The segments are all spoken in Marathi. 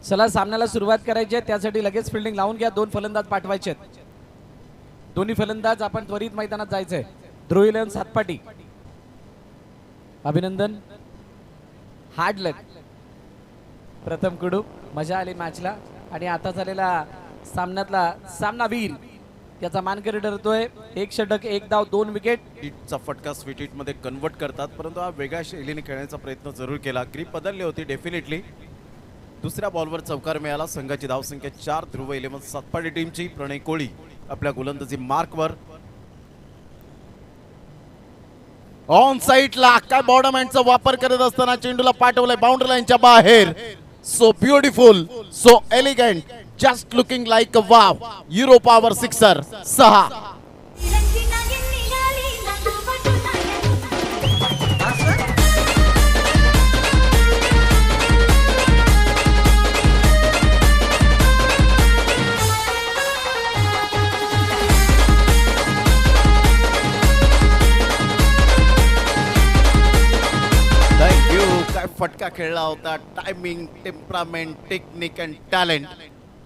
चला सामन्याला सुरुवात करायची आहे, त्यासाठी लगेच फिल्डिंग लावून घ्या. 2 फलंदाज पाठवायचे आहेत. दोन्ही फलंदाज आपण त्वरित मैदानात जायचंय. ध्रुव 11 सातपाटी, अभिनंदन. हार्ड लक. प्रथम कुडू, मजा आली मॅचला. आणि आता झालेला सामन्यातला सामनावीर त्याचा मानकरी ठरतोय. 1 षटक 1 धाव 2 विकेट. चा फटका स्वीट हिट मध्ये कन्वर्ट करतात, परंतु हा वेगळ्या शैलीने खेळण्याचा प्रयत्न जरूर केला. ग्रीप बदलली होती डेफिनेटली. दुसऱ्या बॉलवर चौकार मिळाला. संघाची धावसंख्या 4. ध्रुव 11 सातपाडी टीमची. प्रणय कोळी आपल्या गोलंदाजी मार्कवर. ऑन साईडला काय बॉर्डरमॅनचा वापर करत असताना चेंडूला पाठवलंय बाउंड्री लाईनच्या बाहेर. So beautiful, so elegant, just looking like a wow. Euro power sixer 6. काय फटका खेळला होता. Timing, temperament, technique and talent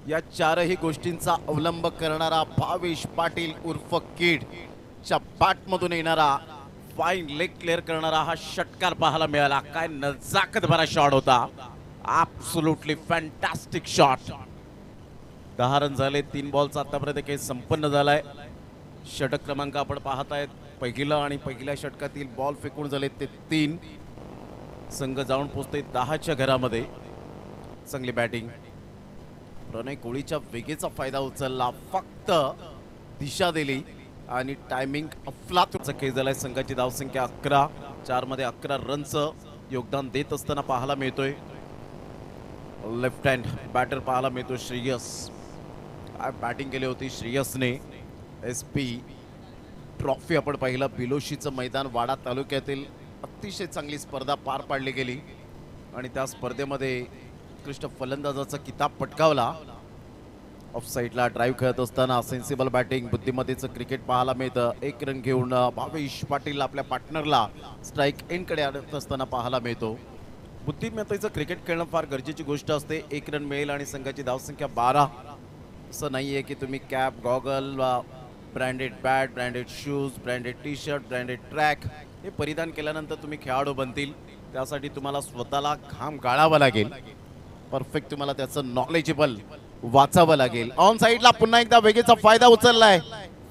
या चारही गोष्टींचा अवलंब करणारा भावेश पाटील उर्फ किड च्या बॅटमधून येणारा फाईन लेग क्लिअर करणारा हा षटकार पाहायला मिळाला. काय नजाकत भरा शॉट होता. Absolutely fantastic shot. 10 रन झाले. 3 बॉलचा आतापर्यंत खेळ संपन्न झालाय. षटक क्रमांक आपण पाहतायत. पहिलं आणि पहिल्या षटकातील बॉल फेकून झाले ते 3. संघ जाऊन पोहोचते 10च्या घरामध्ये. चांगली बॅटिंग. प्रणय कोळीच्या वेगेचा फायदा उचलला, फक्त दिशा दिली आणि टायमिंग अफलातूनचा खेळ झालाय. संघाची धावसंख्या 11. 4 मध्ये 11 रनचं योगदान देत असताना पाहायला मिळतोय. लेफ्ट हँड बॅटर पाहायला मिळतो श्रेयस. काय बॅटिंग केली होती श्रेयसने. SP ट्रॉफी आपण पाहिलं. बिलोशीचं मैदान वाडा तालुक्यातील अतिशय चांगली स्पर्धा पार पाडली गेली आणि त्या स्पर्धेमध्ये उत्कृष्ट फलंदाजाचा किताब पटकावला. ऑफ साईडला ड्राईव्ह खेळत असताना सेन्सिबल बॅटिंग, बुद्धिमत्तेचं क्रिकेट पाहायला मिळतं. 1 रन घेऊन भावेश पाटील आपल्या पार्टनरला स्ट्राईक एंडकडे आणत असताना पाहायला मिळतो. बुद्धिमत्तेचं क्रिकेट खेळणं फार गरजेची गोष्ट असते. 1 रन मिळेल आणि संघाची धावसंख्या 12. असं नाही आहे की तुम्ही cap, goggle, branded bat, branded shoes, branded T shirt, branded track हे परिधान केल्यानंतर तुम्ही खेळाडू बनतील. त्यासाठी तुम्हाला स्वतःला घाम गाळावा लागेल. परफेक्ट तुम्हाला त्याचं नॉलेजेबल वाचावं लागेल. ऑन साईडला पुन्हा एकदा वेगेचा फायदा उचललाय.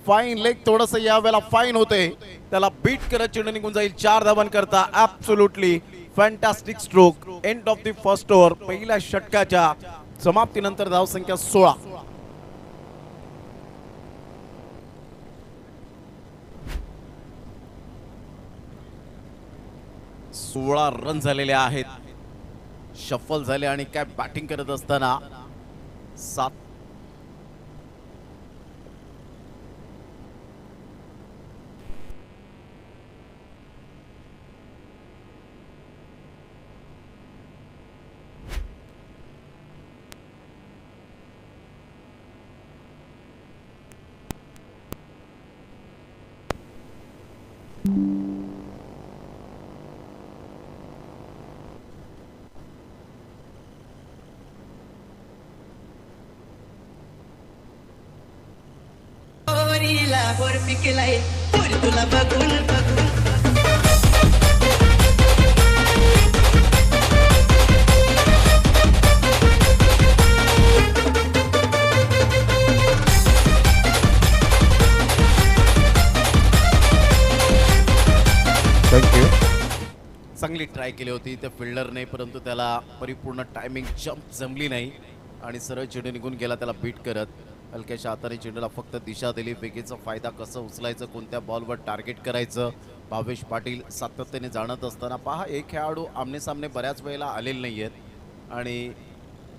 फाईन लेग थोडंसं यावेळेला फाईन होते. त्याला बीट करत चेंडू निघून जाईल. 4 धावां करता. Absolutely fantastic stroke. End of the first over. पहिल्या षटकाच्या समाप्तीनंतर धावसंख्या 16. 16 रन झालेले आहेत. शफल झाले आणि काय बॅटिंग करत असताना 7. वर पिकलाय तुला बघून बघून. थँक्यू. चांगली ट्राय केली होती त्या फिल्डरने, परंतु त्याला परिपूर्ण टायमिंग जम्प जमली नाही आणि सरळ चेंडू निघून गेला त्याला बीट करत. हलक्याच्या हाताने चेंडूला फक्त दिशा दिली. वेगेचा फायदा कसं उचलायचं, कोणत्या बॉलवर टार्गेट करायचं, भावेश पाटील सातत्याने जाणत असताना पहा एक खेळाडू आमने सामने बऱ्याच वेळेला आलेले नाही आहेत आणि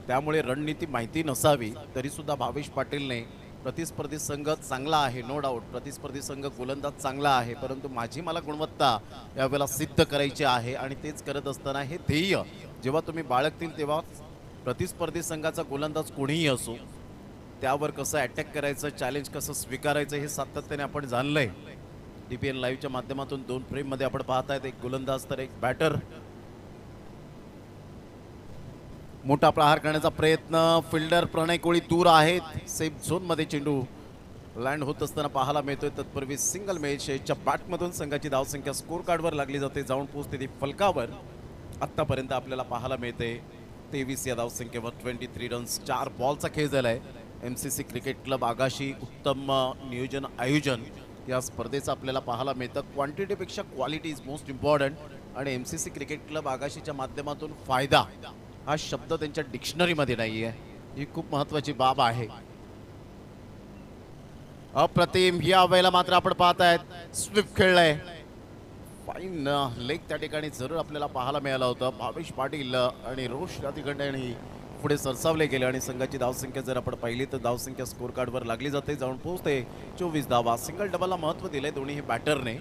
त्यामुळे रणनीती माहिती नसावी तरीसुद्धा भावेश पाटीलने प्रतिस्पर्धी संघ चांगला आहे, नो डाऊट प्रतिस्पर्धी संघ गोलंदाज चांगला आहे, परंतु मला गुणवत्ता यावेळेला सिद्ध करायची आहे आणि तेच करत असताना हे ध्येय जेव्हा तुम्ही बाळगतील तेव्हा प्रतिस्पर्धी संघाचा गोलंदाज कोणीही असो त्यावर कसं अटॅक करायचं, चॅलेंज कसं स्वीकारायचं हे सातत्याने आपण जाणलंय. DPN लाईव्हच्या माध्यमातून 2 फ्रेममध्ये आपण पाहतायत, एक गोलंदाज तर एक बॅटर. मोठा प्रहार करण्याचा प्रयत्न, फिल्डर प्रणय कोळी दूर आहेत, सेफ झोन मध्ये चेंडू लँड होत असताना पाहायला मिळतोय. तत्पूर्वी सिंगल मेचच्या बॅटमधून संघाची धावसंख्या स्कोर कार्डवर लागली जाते, जाऊन पोहोचते ती फलकावर. आतापर्यंत आपल्याला पाहायला मिळते 23 या धावसंख्येवर 23 रन्स. 4 बॉलचा खेळ झालाय. MCC क्रिकेट क्लब आगाशी उत्तम नियोजन आयोजन या स्पर्धेचं आपल्याला पाहायला मिळतं. क्वांटिटीपेक्षा क्वालिटी इज मोस्ट इम्पॉर्टंट आणि MCC क्रिकेट क्लब आगाशीच्या माध्यमातून फायदा हा शब्द त्यांच्या डिक्शनरीमध्ये नाही आहे. ही खूप महत्वाची बाब आहे. अप्रतिम या वेळेला मात्र आपण पाहतायत स्विफ्ट खेळलाय. फाईन लेग त्या ठिकाणी जरूर आपल्याला पाहायला मिळालं होतं. भावेश पाटील आणि रोष या ठिकाणी पुढे सरसावले गेले आणि संघाची धावसंख्या जर आपण पाहिली तर धावसंख्या स्कोर कार्डवर लागली जाते, जाऊन पोहोचते 24 धावा. सिंगल डबलला महत्व दिले दोन्ही बॅटरने.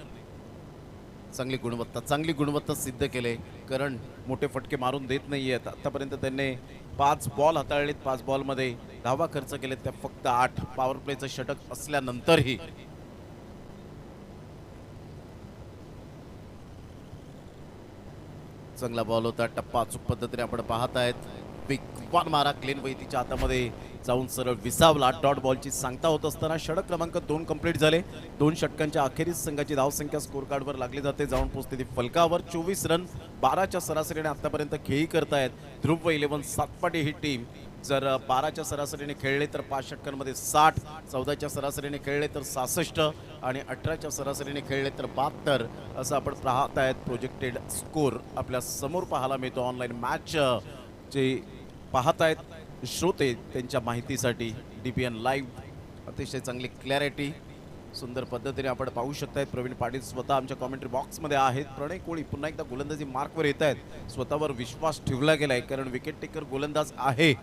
चांगली गुणवत्ता सिद्ध केले. कारण मोठे फटके मारून देत नाहीयेत. आतापर्यंत त्यांनी 5 बॉल हाताळलेत. 5 बॉलमध्ये धावा खर्च केलेत त्या फक्त 8. पॉवर प्लेचं षटक असल्यानंतरही चांगला बॉल होता. टप्पा अचूक पद्धतीने आपण पाहतायत. वेगवान मारा क्लेन वैतीच्या हातामध्ये जाऊन सरळ विसावला. डॉट बॉलची सांगता होत असताना षटक क्रमांक 2 कंप्लीट झाले. 2 षटकांच्या अखेरीस संघाची धावसंख्या स्कोर कार्डवर लागली जाते, जाऊन पोहोचते ती फलकावर. 24 रन 12च्या सरासरीने आतापर्यंत खेळी करतायत ध्रुव 11 सातपाटी ही टीम. जर 12च्या सरासरीने खेळले तर 5 षटकांमध्ये 60, 14च्या सरासरीने खेळले तर 66 आणि 18च्या सरासरीने खेळले तर 72 असं आपण पाहतायत. प्रोजेक्टेड स्कोर आपल्या समोर पाहायला मिळतो. ऑनलाईन मॅच जे पाहतायत श्रोते त्यांच्या माहितीसाठी DPN लाईव्ह अतिशय चांगली क्लॅरिटी सुंदर पद्धतीने आपण पाहू शकताय. प्रवीण पाटील स्वतः आमच्या कॉमेंट्री बॉक्समध्ये आहेत. प्रणय कोळी पुन्हा एकदा गोलंदाजी मार्कवर येत आहेत. स्वतःवर विश्वास ठेवला गेलाय कारण विकेट टेकर गोलंदाज आहे.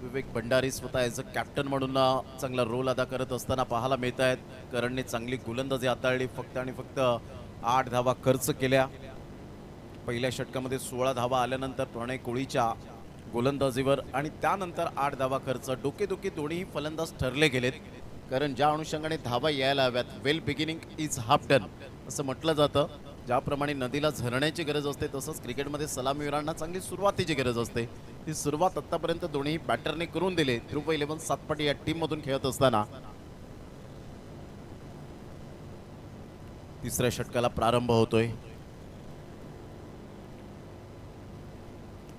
विवेक भंडारी स्वतः ॲज अ कॅप्टन म्हणून चांगला रोल अदा करत असताना पाहायला मिळत आहेत. करणने चांगली गोलंदाजी हाताळली. फक्त आणि फक्त 8 धावा खर्च केल्या. पहिल्या षटकामध्ये 16 धावा आल्यानंतर प्रणय कोळीच्या गोलंदाजीवर आणि त्यानंतर 8 धावा खर्च. डोकेदुखी दोन्ही फलंदाज ठरले गेलेत कारण ज्या अनुषंगाने धावा यायला हव्यात. वेल बिगिनिंग इज हाफ डन असं म्हटलं जातं. ज्याप्रमाणे नदीला झरण्याची गरज असते तसंच क्रिकेटमध्ये सलामीवीरांना चांगली सुरुवातीची गरज असते. ही सुरुवात आतापर्यंत दोन्ही बॅटरने करून दिली. ध्रुव 11 सातपाटी या टीम मधून खेळत असताना तिसऱ्या षटकाला प्रारंभ होतोय.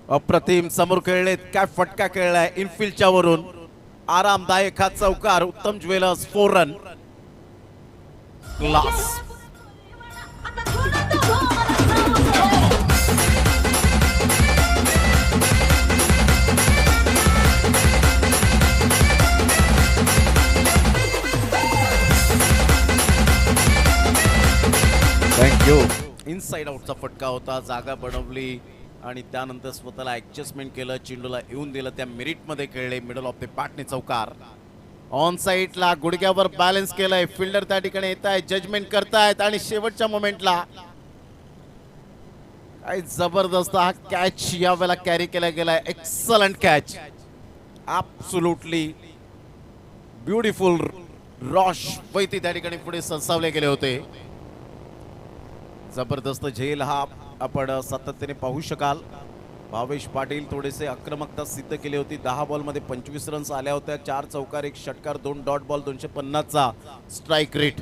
अप्रतिम समोर खेळलेत. काय फटका खेळलाय इनफिल्डच्या वरून. आरामदायक हा चौकार. Uttam jewellers 4 run. Class. Thank you. Inside आउटचा फटका होता. जागा बनवली आणि त्यानंतर स्वतःला ऍडजस्टमेंट केलं. चेंडूला येऊन दिलं. त्या मेरिटमध्ये खेळले. मिडल ऑफ द बॅटने चौकार. ऑन साईडला गुडघ्यावर बॅलन्स केलंय. फिल्डर त्या ठिकाणी येत आहे. जजमेंट करतायत आणि शेवटच्या मोमेंटला काय जबरदस्त हा कॅच यावेळेला कॅरी केला गेलाय. Excellent catch. Absolutely beautiful. Rosh Vaiti त्या ठिकाणी पुढे सरसावले गेले होते. जबरदस्त झेल हा आपण सातत्याने पाहू शकाल. भावेश पाटील थोडेसे आक्रमकता सिद्ध केली होती. 10 बॉलमध्ये 25 रन्स आल्या होत्या. 4 चौकार 1 षटकार 2 डॉट बॉल. 250चा स्ट्राईक रेट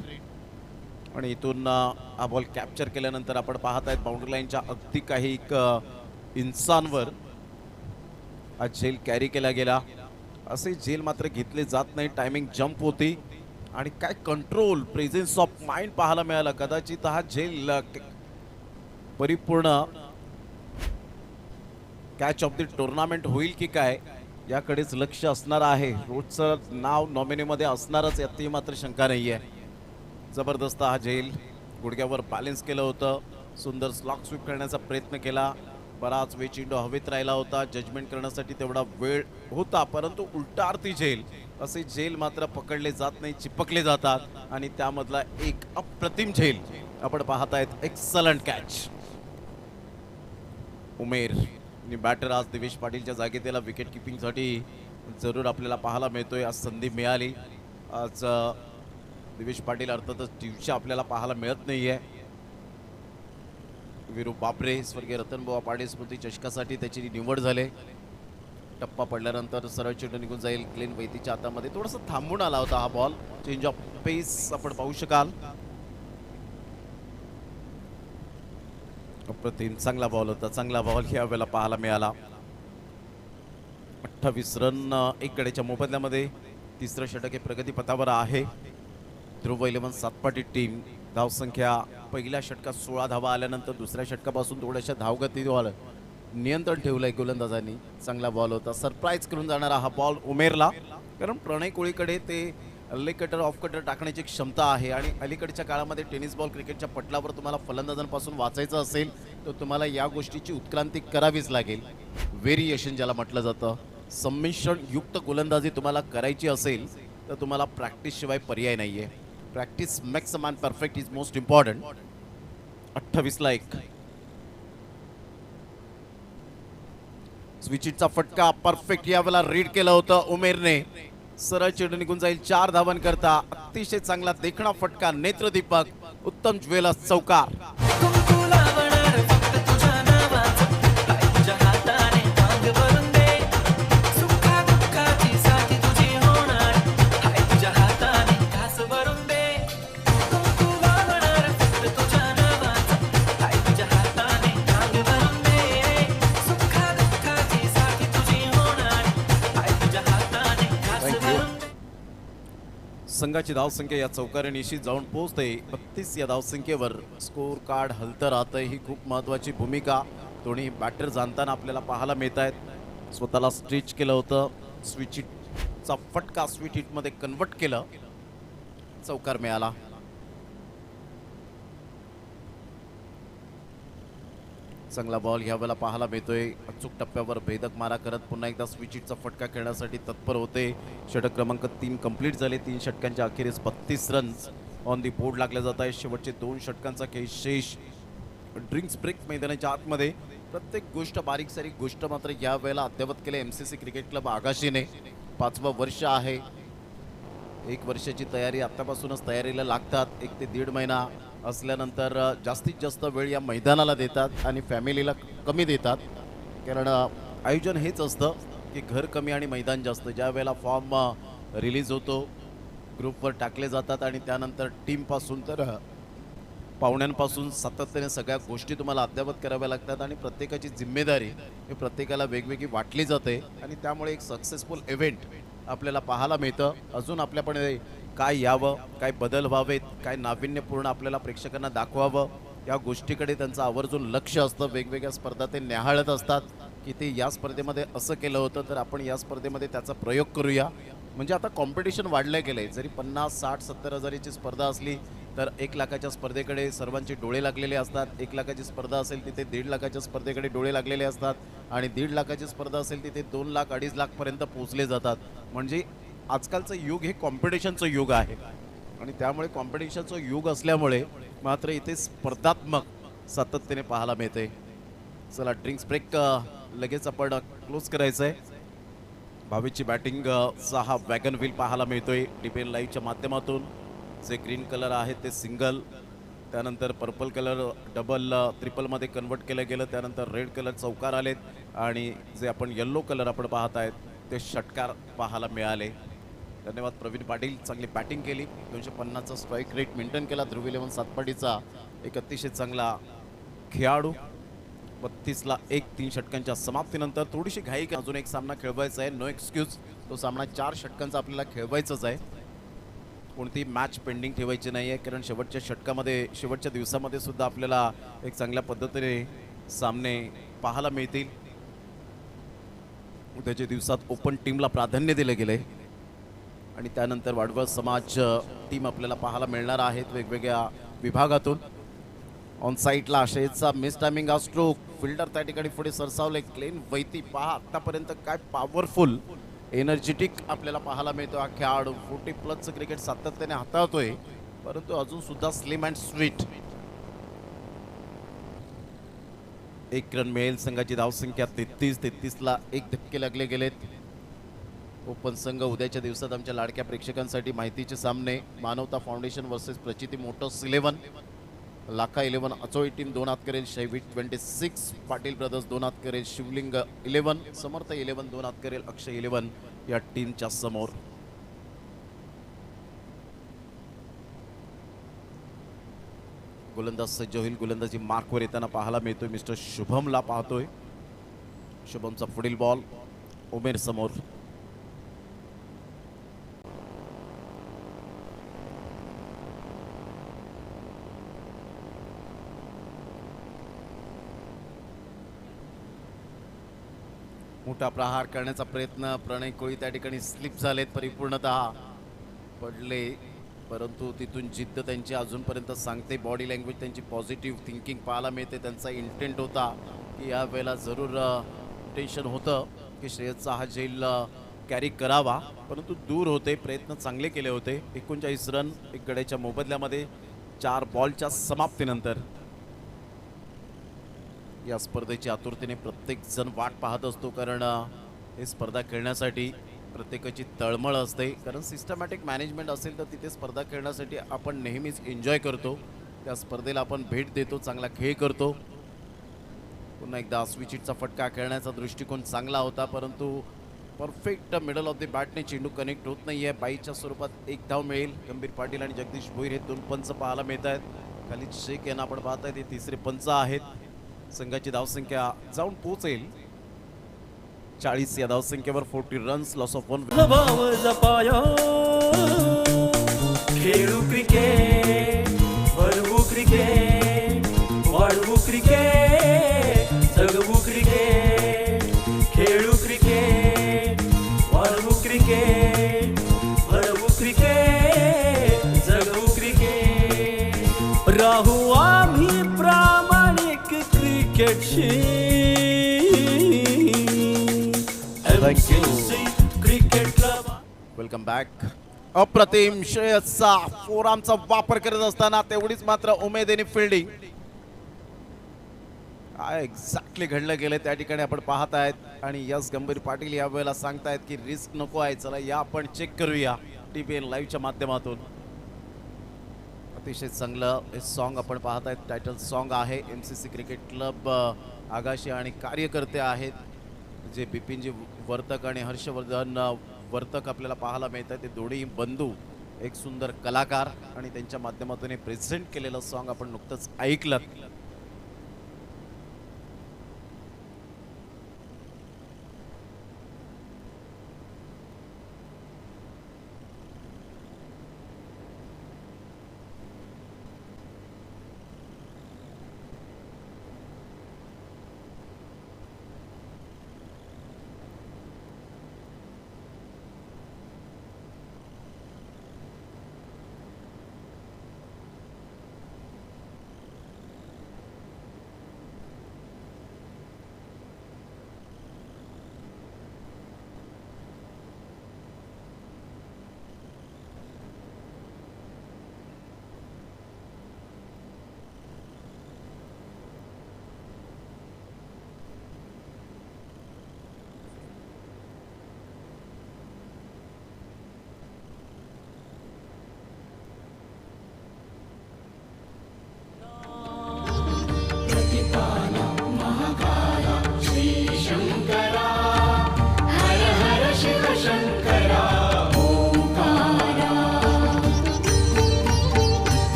आणि इथून हा बॉल कॅप्चर केल्यानंतर आपण पाहत आहेत बाउंड्री लाईनच्या अगदी काही इंचांवर हा झेल कॅरी केला गेला. असे झेल मात्र घेतले जात नाही. टायमिंग जंप होती आणि काय कंट्रोल प्रेझेन्स ऑफ माइंड पाहायला मिळाला. कदाचित हा झेल परिपूर्ण कॅच ऑफ द टुर्नामेंट होईल की काय याकडेच लक्ष असणार आहे. रोजचं नाव नॉमिनीमध्ये असणारच यातही मात्र शंका नाही आहे. जबरदस्त हा झेल. गुडघ्यावर बॅलन्स केलं होतं. सुंदर स्लॉक स्वीप करण्याचा प्रयत्न केला. बराच वेळ चेंडू हवेत राहिला होता. जजमेंट करण्यासाठी तेवढा वेळ होता परंतु उलटा आरती झेल असे झेल मात्र पकडले जात नाही. चिपकले जातात आणि त्यामधला एक अप्रतिम झेल आपण पाहतायत. Excellent catch. उमेर आणि बॅटर आज दिवेश पाटीलच्या जागी त्याला विकेट किपिंगसाठी जरूर आपल्याला पाहायला मिळतोय. आज संधी मिळाली. आज दिवेश पाटील अर्थातच दिवशी आपल्याला पाहायला मिळत नाहीये. विरू बापरे स्वर्गीय रतनबुवा पाटील स्मृती चषकासाठी त्याची निवड झाली. टप्पा पडल्यानंतर सरळ चेंडू निघून जाईल. क्लीन वैतीच्या हातामध्ये थोडासा थांबून आला होता हा बॉल. चेंज ऑफ पेस आपण पाहू शकाल. अप्रतिम चांगला बॉल होता. चांगला बॉल यावेळेला पाहायला मिळाला. 28 रन एक गड्याच्या मोबदल्यामध्ये. तिसरं षटक हे प्रगतीपथावर आहे. ध्रुव 11 सातपाटी टीम. धावसंख्या पहिल्या षटकात 16 धावा आल्यानंतर दुसऱ्या षटकापासून थोड्याशा धावगतीवर नियंत्रण ठेवलंय गोलंदाजांनी. चांगला बॉल होता. सरप्राईज करून जाणारा हा बॉल उमेरला, कारण प्रणय कोळीकडे ते लेग कटर ऑफ कटर टाकण्याची क्षमता आहे आणि अलीकडच्या काळामध्ये टेनिस बॉल क्रिकेटच्या पटलावर तुम्हाला फलंदाजांपासून वाचायचं असेल तर तुम्हाला या गोष्टीची उत्क्रांती करावीच लागेल. व्हेरिएशन ज्याला म्हटलं जातं, संमिश्रण युक्त गोलंदाजी तुम्हाला करायची असेल तर तुम्हाला प्रॅक्टिस शिवाय पर्याय नाहीये. Practice makes a man perfect is most important. 28ला 1. स्विचिटचा फटका परफेक्ट यावेळेला रीड केलं होतं उमेरने. सरळ चेंडू निघून जाईल 4 धावां करता. अतिशय चांगला देखणा फटका. नेत्रदीपक उत्तम ज्वेलर्स चौकार. संघाची धावसंख्या या चौकारीनिशी जाऊन पोहोचते 32 या धावसंख्येवर. स्कोर कार्ड हलतं राहतं, ही खूप महत्त्वाची भूमिका दोन्ही बॅटर जाणताना आपल्याला पाहायला मिळत आहेत. स्वतःला स्ट्रेच केलं होतं. स्विच हिटचा फटका स्वीट हिटमध्ये कन्वर्ट केलं. चौकार मिळाला. चांगला बॉल ह्यावेळेला पाहायला मिळतोय. अचूक टप्प्यावर भेदक मारा करत पुन्हा एकदा स्विच हिटचा फटका खेळण्यासाठी तत्पर होते. षटक क्रमांक 3 कंप्लीट झाले. 3 षटकांच्या अखेरीस 32 रन्स ऑन दी बोर्ड लागले जात आहे. शेवटचे 2 षटकांचा खेळ शेष. ड्रिंक्स ब्रेक मैदानाच्या आतमध्ये. प्रत्येक गोष्ट बारीक सारीक गोष्ट मात्र यावेळेला अद्ययावत केले MCC क्रिकेट क्लब आगाशीने. 5वं वर्ष आहे. 1 वर्षाची तयारी आतापासूनच तयारीला लागतात. 1 ते 1.5 महिना असल्यानंतर जास्तीत जास्त वेळ या मैदानाला देतात आणि फॅमिलीला कमी देतात, कारण आयोजन हेच असतं की घर कमी आणि मैदान जास्त. ज्या वेळेला फॉर्म रिलीज होतो, ग्रुपवर टाकले जातात आणि त्यानंतर टीमपासून तर पाहुण्यांपासून सातत्याने सगळ्या गोष्टी तुम्हाला अद्यावत कराव्या लागतात आणि प्रत्येकाची जिम्मेदारी ही प्रत्येकाला वेगवेगळी वाटली जाते आणि त्यामुळे एक सक्सेसफुल इव्हेंट आपल्याला पाहायला मिळतं. अजून आपल्याकडे काय यावं, काय बदल व्हावेत, काय नाविन्यपूर्ण आपल्याला प्रेक्षकांना दाखवावं, या गोष्टीकडे त्यांचं आवर्जून लक्ष असतं. वेगवेगळ्या स्पर्धा ते न्याहाळत असतात की ते या स्पर्धेमध्ये असं केलं होतं तर आपण या स्पर्धेमध्ये त्याचा प्रयोग करूया. म्हणजे आता कॉम्पिटिशन वाढलं गेलं आहे. जरी 50, 60, 70 हजाराची स्पर्धा असली तर 1 लाखाच्या स्पर्धेकडे सर्वांचे डोळे लागलेले असतात. 1 लाखाची स्पर्धा असेल तिथे 1.5 लाखाच्या स्पर्धेकडे डोळे लागलेले असतात आणि 1.5 लाखाची स्पर्धा असेल तिथे 2 लाख 2.5 लाखपर्यंत पोहोचले जातात. म्हणजे आजकालचं युग हे कॉम्पिटिशनचं युग आहे आणि त्यामुळे कॉम्पिटिशनचं युग असल्यामुळे मात्र इथे स्पर्धात्मक सातत्याने पाहायला मिळते. चला ड्रिंक्स ब्रेक लगेच आपण क्लोज करायचं आहे. भावेची बॅटिंगचा हा वॅगन व्हील पाहायला मिळतोय DPL लाईव्हच्या माध्यमातून. जे ग्रीन कलर आहे ते सिंगल, त्यानंतर पर्पल कलर डबल ट्रिपलमध्ये कन्वर्ट केलं गेलं, त्यानंतर रेड कलर चौकार आलेत आणि जे आपण येल्लो कलर आपण पाहत आहेत ते षटकार पाहायला मिळाले. धन्यवाद प्रवीण पाटील, चांगली बॅटिंग केली. 250चा स्ट्राईक रेट मेंटेन केला. ध्रुव 11 सातपाटीचा एक अतिशय चांगला खेळाडू. 32ला 1. 3 षटकांच्या समाप्तीनंतर थोडीशी घाई, अजून एक सामना खेळवायचा आहे. No excuse. तो सामना 4 षटकांचा आपल्याला खेळवायचाच आहे. कोणती मॅच पेंडिंग ठेवायची नाही आहे, कारण शेवटच्या षटकामध्ये, शेवटच्या दिवसामध्ये सुद्धा आपल्याला एक चांगल्या पद्धतीने सामने पाहायला मिळतील. उद्याच्या दिवसात ओपन टीमला प्राधान्य दिले गेले आणि त्यानंतर वाडवळ समाज टीम आपल्याला पाहायला मिळणार आहेत वेगवेगळ्या विभागातून. ऑन साईटला आशयचा मिस टायमिंग हा स्ट्रोक. फिल्डर त्या ठिकाणी पुढे सरसावले. क्लेन वैती पहा आतापर्यंत काय पॉवरफुल एनर्जेटिक आपल्याला पाहायला मिळतो हा खेळाडू. 40+ क्रिकेट सातत्याने हाताळतोय, परंतु अजून सुद्धा स्लिम अँड स्वीट. 1 रन मिळेल. संघाची धावसंख्या 33. 33ला 1 धक्के लागले गेलेत. ओपन संघ उद्याच्या दिवसात आमच्या लाडक्या प्रेक्षकांसाठी माहितीचे सामने. मानवता फाउंडेशन वर्सेस प्रचिती मोटर्स 11. लाखा 11 अचोई टीम 2 हात करेल, शैवी 26 पाटील ब्रदर्स 2 हात करेल, शिवलिंग 11 समर्थ 11 2 हात करेल, अक्षय 11 या टीमच्या समोर. गोलंदाज सज्ज होईल. गोलंदाजी मार्कवर येताना पाहायला मिळतोय. मिस्टर शुभमला पाहतोय. शुभमचा पुढील बॉल उमेर समोर. मोठा प्रहार करण्याचा प्रयत्न. प्रणय कोळी त्या ठिकाणी स्लिप झालेत, परिपूर्णतः पडले, परंतु तिथून जिद्द त्यांची अजूनपर्यंत सांगते. बॉडी लँग्वेज त्यांची पॉझिटिव्ह थिंकिंग पाहायला मिळते. त्यांचा इंटेंट होता की या वेळेला जरूर टेन्शन होतं की श्रेयसचा हा झेल कॅरी करावा, परंतु दूर होते. प्रयत्न चांगले केले होते. 39 रन एक गड्याच्या मोबदल्यामध्ये 4 बॉलच्या समाप्तीनंतर. या स्पर्धेची आतुरतेने प्रत्येक जण वाट पाहत असतो, कारण ही स्पर्धा खेळण्यासाठी प्रत्येकाची तळमळ असते. कारण सिस्टमॅटिक मॅनेजमेंट असेल तर तिथे स्पर्धा खेळण्यासाठी आपण नेहमीच एन्जॉय करतो. त्या स्पर्धेला आपण भेट देतो, चांगला खेळ करतो. पुन्हा एकदा स्विचिटचा फटका खेळण्याचा दृष्टिकोन चांगला होता, परंतु परफेक्ट मिडल ऑफ द बॅटने चेंडू कनेक्ट होत नाही आहे. बाईच्या स्वरूपात एक धाव मिळेल. गंभीर पाटील आणि जगदीश भोईर हे 2 पंच पाहायला मिळत आहेत. खाली शेख यांना आपण पाहताय ते 3रे पंच आहेत. संघाची धावसंख्या जाऊन पोहोचेल 40 या धावसंख्येवर. 40 रन्स, लॉस ऑफ 1. भाव जपाया खेळू क्रिकेट, भरवू क्रिकेट, वाढवू क्रिकेट, जगवू क्रिकेट, खेळू क्रिकेट, वाढवू क्रिकेट, भरवू क्रिकेट, जगवू क्रिकेट. राहू आम्ही प्रामाणिक क्रिकेटशी. Welcome back. अप्रतिम श्रेयसचा फोरआर्मचा वापर करत असताना तेवढीच मात्र उमेदीने फिल्डिंग. काय एक्झॅक्टली घडलं गेलं त्या ठिकाणी आपण पाहत आहेत. आणि यस गंभीर पाटील या वेळेला सांगतायत की रिस्क नको आहे, चला या आपण चेक करूया TPN लाईव्हच्या माध्यमातून. अतिशय चांगलं हे सॉन्ग आपण पाहत आहेत. टायटल सॉन्ग आहे. MCC क्रिकेट क्लब आगाशी आणि कार्यकर्ते आहेत जे बिपिनजी वर्तक आणि हर्षवर्धन वर्तक आपल्याला पाहायला मिळतात. ते दोन्ही बंधू एक सुंदर कलाकार आणि त्यांच्या माध्यमातून हे प्रेझेंट केलेलं सॉन्ग आपण नुकतंच ऐकलं.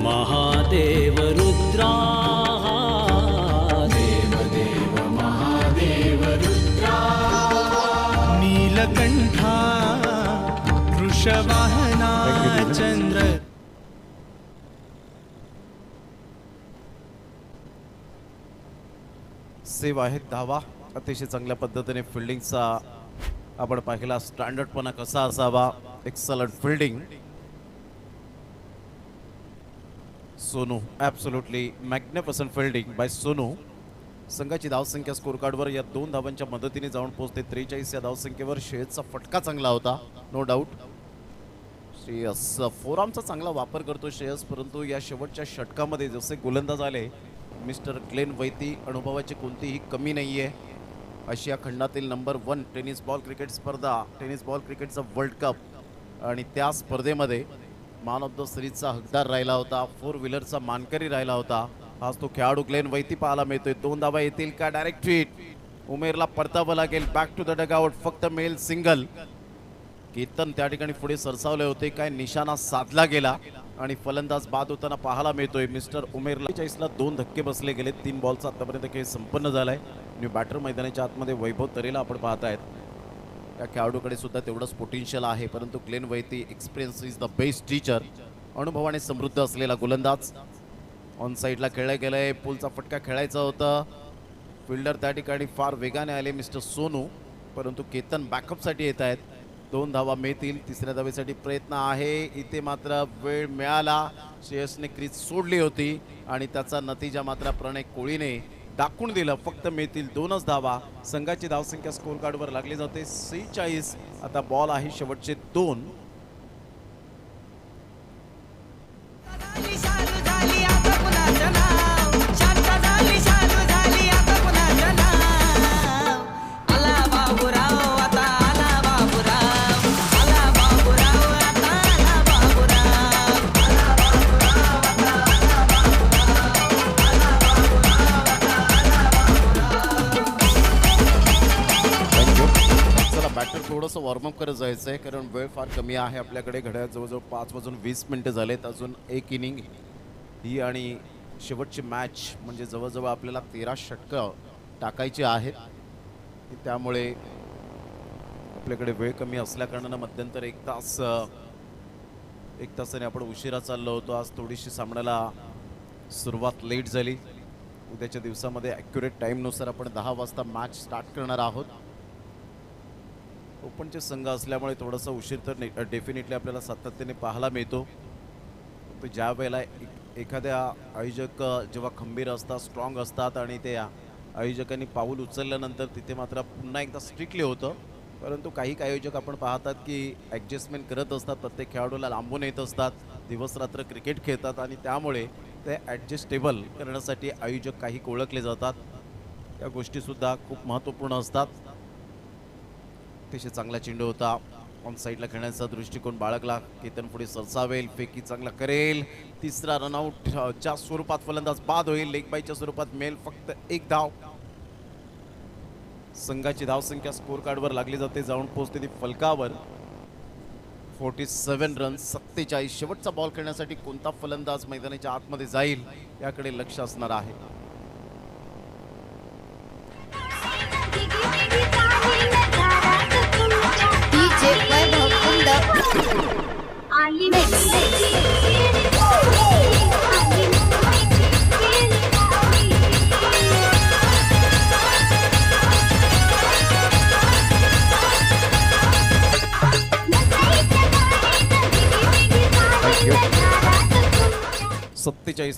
महादेव रुद्रा, देव देव महादेव रुद्रा, नीलकंठा वृषवाहना चंद्र. सेव आहेत धावा. अतिशय चांगल्या पद्धतीने फिल्डिंगचा आपण पाहिला. स्टँडर्डपणा कसा असावा. Excellent fielding. Sonu absolutely magnificent fielding by Sonu. संघाची धावसंख्या स्कोर कार्डवर या 2 धावांच्या मदतीने जाऊन पोहोचते 43 या धावसंख्येवर. श्रेयसचा फटका चांगला होता, नो डाऊट. श्रेयस फोरआर्मचा चांगला वापर करतो श्रेयस, परंतु या शेवटच्या षटकामध्ये जसे गोलंदाज आले मिस्टर ग्लेन वैती, अनुभवाची कोणतीही कमी नाही आहे. आशिया खंडातील नंबर 1 टेनिस बॉल क्रिकेट स्पर्धा, टेनिस बॉल क्रिकेटचा वर्ल्ड कप आणि त्या स्पर्धेमध्ये मॅन ऑफ द सिरीजचा हकदार राहिला होता, 4 व्हीलरचा मानकरी राहिला होता. आज तो खेळाडू ग्लेन वैती पाहायला मिळतोय. 2 धावा येतील का? Direct hit. उमेरला परतावं लागेल. Back to the dugout. फक्त मेल सिंगल. केतन त्या ठिकाणी पुढे सरसावले होते, काय निशाणा साधला गेला आणि फलंदाज बाद होताना पाहायला मिळतोय. मिस्टर उमेरला 40ला 2 धक्के बसले गेले. 3 बॉलचा आतापर्यंत खेळ संपन्न झालाय. न्यू बॅटर मैदानाच्या आतमध्ये वैभव तरेला आपण पाहतायत. या खेळाडूकडे सुद्धा तेवढंच पोटेन्शियल आहे, परंतु Glenn Vaiti experience is the best teacher. अनुभवाने समृद्ध असलेला गोलंदाज. ऑन साईडला खेळलं गेलंय. पुलचा फटका खेळायचा होता. फिल्डर त्या ठिकाणी फार वेगाने आले मिस्टर सोनू, परंतु केतन बॅकअपसाठी येत आहेत. 2 धावा मिळतील. तिसऱ्या धावेसाठी प्रयत्न आहे. इथे मात्र वेळ मिळाला. श्रेयसने क्रीज सोडली होती आणि त्याचा नतीजा मात्र प्रणय कोळीने दाखवून दिलं. फक्त मिळतील 2च धावा. संघाची धावसंख्या स्कोर कार्डवर लागली जाते 46. आता बॉल आहे शेवटचे 2. झाली शालू झाली आता कुणाचं नाव, शांत झाली शालू झाली आता कुणाचं नाव. आला बाबूराव आता आला बाबूराव, आला बाबूराव आता आला बाबूराव, आला बाबूराव आता आला चला बॅटर थोडंसं वॉर्मअप करत जायचं आहे, कारण वेळ फार कमी आहे आपल्याकडे. घड्याळ जवळजवळ 5:20 झालेत. अजून एक इनिंग ही आणि शेवटची मॅच म्हणजे जवळजवळ आपल्याला 13 षटकं टाकायची आहेत. त्यामुळे आपल्याकडे वेळ कमी असल्याकारणानं मध्यंतर 1 तासाने आपण उशिरा चाललो होतो. आज थोडीशी सामन्याला सुरुवात लेट झाली. उद्याच्या दिवसामध्ये ॲक्युरेट टाईमनुसार आपण 10 वाजता मॅच स्टार्ट करणार आहोत. ओपनचे संघ असल्यामुळे थोडासा उशीर तर डेफिनेटली आपल्याला सातत्याने पाहायला मिळतो. तर ज्या वेळेला एखाद्या आयोजक जेव्हा खंबीर असतात, स्ट्रॉंग असतात आणि ते आयोजकांनी पाऊल उचलल्यानंतर तिथे मात्र पुन्हा एकदा स्ट्रिक्टली होतं. परंतु काही आयोजक आपण पाहतात की ॲडजस्टमेंट करत असतात, प्रत्येक खेळाडूला लांबून येत असतात, दिवसरात्र क्रिकेट खेळतात आणि त्यामुळे ते ॲडजस्टेबल करण्यासाठी आयोजक काही ओळखले जातात. या गोष्टीसुद्धा खूप महत्त्वपूर्ण असतात. अतिशय चांगला चेंडू होता. ऑन साईडला खेळण्याचा दृष्टिकोन बाळगला. केतन पुढे सरसावेल, फेकी चांगला करेल. तिसरा रनआउटच्या स्वरूपात फलंदाज बाद होईल. लेग बायच्या स्वरूपात मेल. फक्त 1 धाव. संघाची धावसंख्या स्कोर कार्डवर लागली जाते. जाऊन पोहोचते ती फलकावर. 47 रन्स, 47. शेवटचा बॉल खेळण्यासाठी कोणता फलंदाज मैदानाच्या आतमध्ये जाईल याकडे लक्ष असणार आहे. DJ वैभव कुंड आली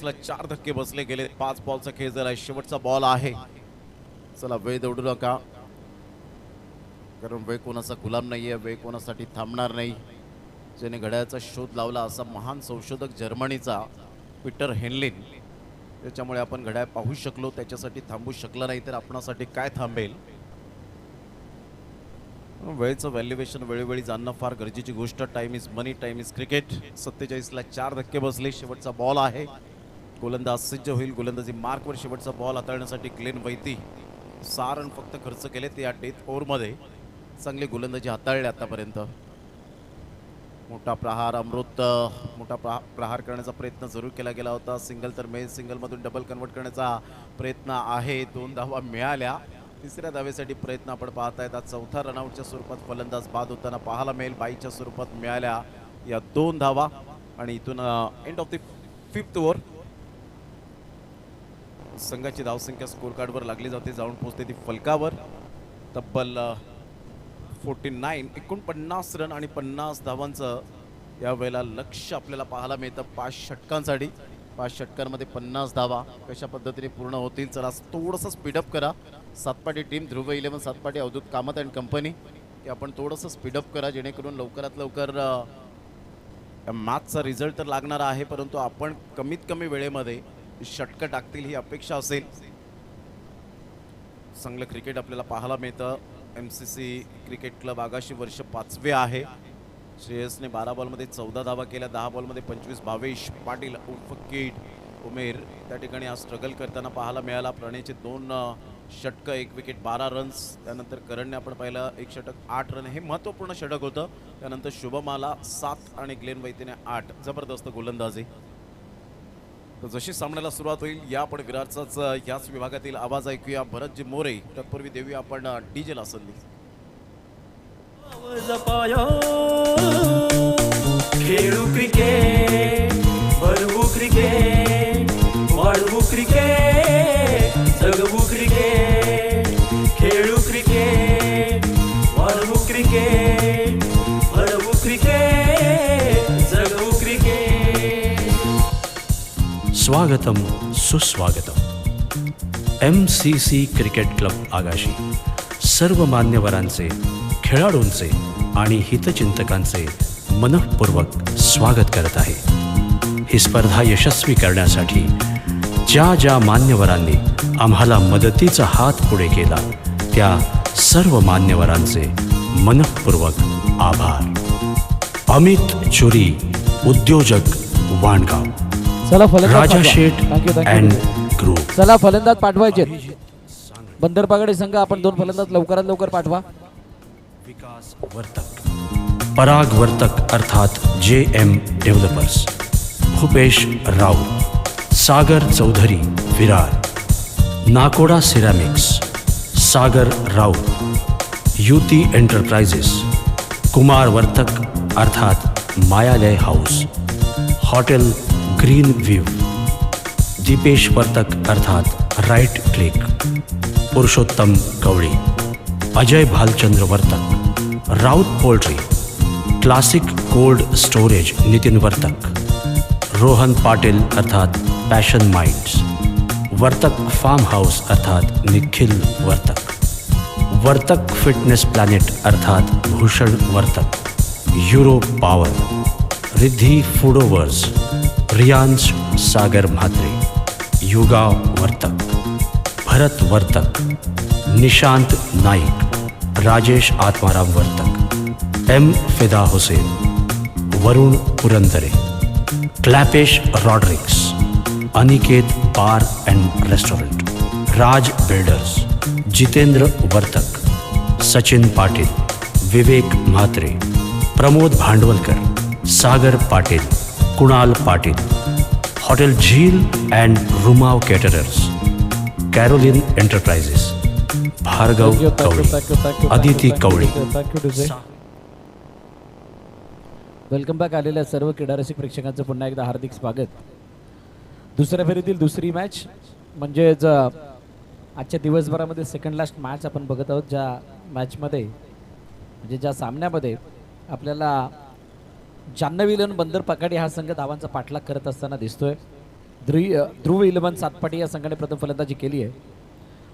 ला 4 धक्के बसले गेले. 5 बॉलचा खेळ झाला. शेवटचा बॉल आहे. चला वेळ दौडू नका, कारण वेळ कोणाचा गुलाम नाहीये. वेळ कोणासाठी थांबणार नाही. ज्याने घड्याळाचा शोध लावला असा महान संशोधक जर्मनीचा पीटर हेनलिन. त्याच्यामुळे आपण घड्याळ पाहू शकलो, त्याच्यासाठी थांबू शकला नाही तर आपणासाठी काय थांबेल. वेळेचं व्हॅल्युएशन वेळोवेळी जाणणं फार गरजेची गोष्ट. Time is money, time is cricket. 47ला 4 धक्के बसले. शेवटचा बॉल आहे. गोलंदाज सज्ज होईल. गोलंदाजी मार्कवर शेवटचा बॉल हाताळण्यासाठी ग्लेन वैती 6 रन फक्त खर्च केलेत या डेथ ओव्हरमध्ये. चांगली गोलंदाजी हाताळली आतापर्यंत. मोठा प्रहार अमृत, मोठा प्रहार करण्याचा प्रयत्न जरूर केला गेला होता. सिंगल तर मेल सिंगलमधून डबल कन्वर्ट करण्याचा प्रयत्न आहे. 2 धावा मिळाल्या. तिसऱ्या धावेसाठी प्रयत्न आपण पाहतायत. आज 4था रनआउटच्या स्वरूपात फलंदाज बाद होताना पाहायला मिळेल. बाईच्या स्वरूपात मिळाल्या या 2 धावा आणि इथून end of the 5th over. संघाची धावसंख्या स्कोर कार्डवर लागली जाते. जाऊन पोहोचते ती फलकावर. तब्बल 49 रन आणि 50 धावांचं यावेळेला लक्ष आपल्याला पाहायला मिळतं 5 षटकांसाठी. 5 षटकांमध्ये 50 धावा कशा पद्धतीने पूर्ण होतील. चला थोडंसं स्पीडअप करा. Satpati team, Dhruv 11, Satpati Avdhut Kamat and company, की आपण थोडंसं स्पीडअप करा जेणेकरून लवकरात लवकर मॅचचा रिझल्ट तर लागणार आहे, परंतु आपण कमीत कमी वेळेमध्ये षटकं टाकतील ही अपेक्षा असेल. चांगलं क्रिकेट आपल्याला पाहायला मिळतं. MCC क्रिकेट क्लब आगाशी वर्ष 5वे आहे. श्रेयसने 12 बॉलमध्ये 14 धावा केल्या, 10 बॉलमध्ये 25. भावेश पाटील उर्फ किड उमेर त्या ठिकाणी आज स्ट्रगल करताना पाहायला मिळाला. प्रणयचे 2 षटकं, 1 विकेट, 12 रन्स. त्यानंतर करणने आपण पाहिलं 1 षटक 8 रन, हे महत्त्वपूर्ण षटक होतं. त्यानंतर शुभमाला 7 आणि ग्लेन वैतीने 8. जबरदस्त गोलंदाजी. तर जशी सामन्याला सुरुवात होईल या आपण विराटचाच याच विभागातील आवाज ऐकूया. भरतजी मोरे. तत्पूर्वी देऊया आपण डीजेला संधी. जपाया खेळू क्रिकेट, भरवू क्रिकेट, वाढवू क्रिकेट, जगवू क्रिकेट. खेळू क्रिकेट, वाढवू क्रिकेट, भरवू क्रिकेट, जगवू क्रिकेट. स्वागतम सुस्वागतम. MCC क्रिकेट क्लब आगाशी सर्व मान्यवरांचे, खेळाडूंचे आणि हितचिंतकांचे मनःपूर्वक स्वागत करत आहे. ही स्पर्धा यशस्वी करण्यासाठी ज्या ज्या मान्यवरांनी आम्हाला मदतीचा हात पुढे केला त्या सर्व मान्यवरांचे मनःपूर्वक आभार. अमित चुरी, उद्योजक, वाणगाव. चला फलंदाज राजा पाठवा. शेठ Thank you, thank you. And group. चला फलंदाज पाठवायचे. बंदर पगडे संघ आपण 2 फलंदाज लवकरात लवकर पाठवा. विकास वर्तक, पराग वर्तक अर्थात JM developers, Bhupesh Raut, Sagar Chaudhari Virar, Nakoda ceramics, Sagar Raut, Yuti enterprises, Kumar Vartak अर्थात Mayalay house, hotel green view, Dipesh Vartak अर्थात right click, Purushottam Kavli, Ajay Bhalchandra Vartak, Raut poultry, classic cold storage Nitin Vartak, Rohan Patil अर्थात passion minds, Vartak farm house अर्थात निखिल वर्तक, वर्तक फिटनेस प्लॅनेट अर्थात Bhushan Vartak, euro power, Riddhi Foodoverse, Riyansh Sagar Mhatre, Yuga Vartak, Bharat Vartak, Nishant Naik, Rajesh Atmaram Vartak, M Fida Husain, Varun Purandare, Klapesh Rodrigues, Aniket bar and restaurant, Raj builders, Jitendra Vartak, Sachin Patil, Vivek Mhatre, Pramod Bhandwalkar, Sagar Patil, Kunal Patil, hotel Zeel and Rumav caterers, Caroline enterprises, Bhargav Kavli, Aditi Kavali. Welcome back आलेल्या सर्व क्रीडारसिक प्रेक्षकांचं पुन्हा एकदा हार्दिक स्वागत. दुसऱ्या फेरीतील दुसरी मॅच म्हणजेच आजच्या दिवसभरामध्ये सेकंड लास्ट मॅच आपण बघत आहोत. ज्या मॅचमध्ये म्हणजे ज्या सामन्यामध्ये आपल्याला जान्हवी इलेव्हन बंदर पकाडी हा संघ धावांचा पाठलाग करत असताना दिसतोय. ध्रुव इलेव्हन सातपाटी या संघाने प्रथम फलंदाजी केली आहे.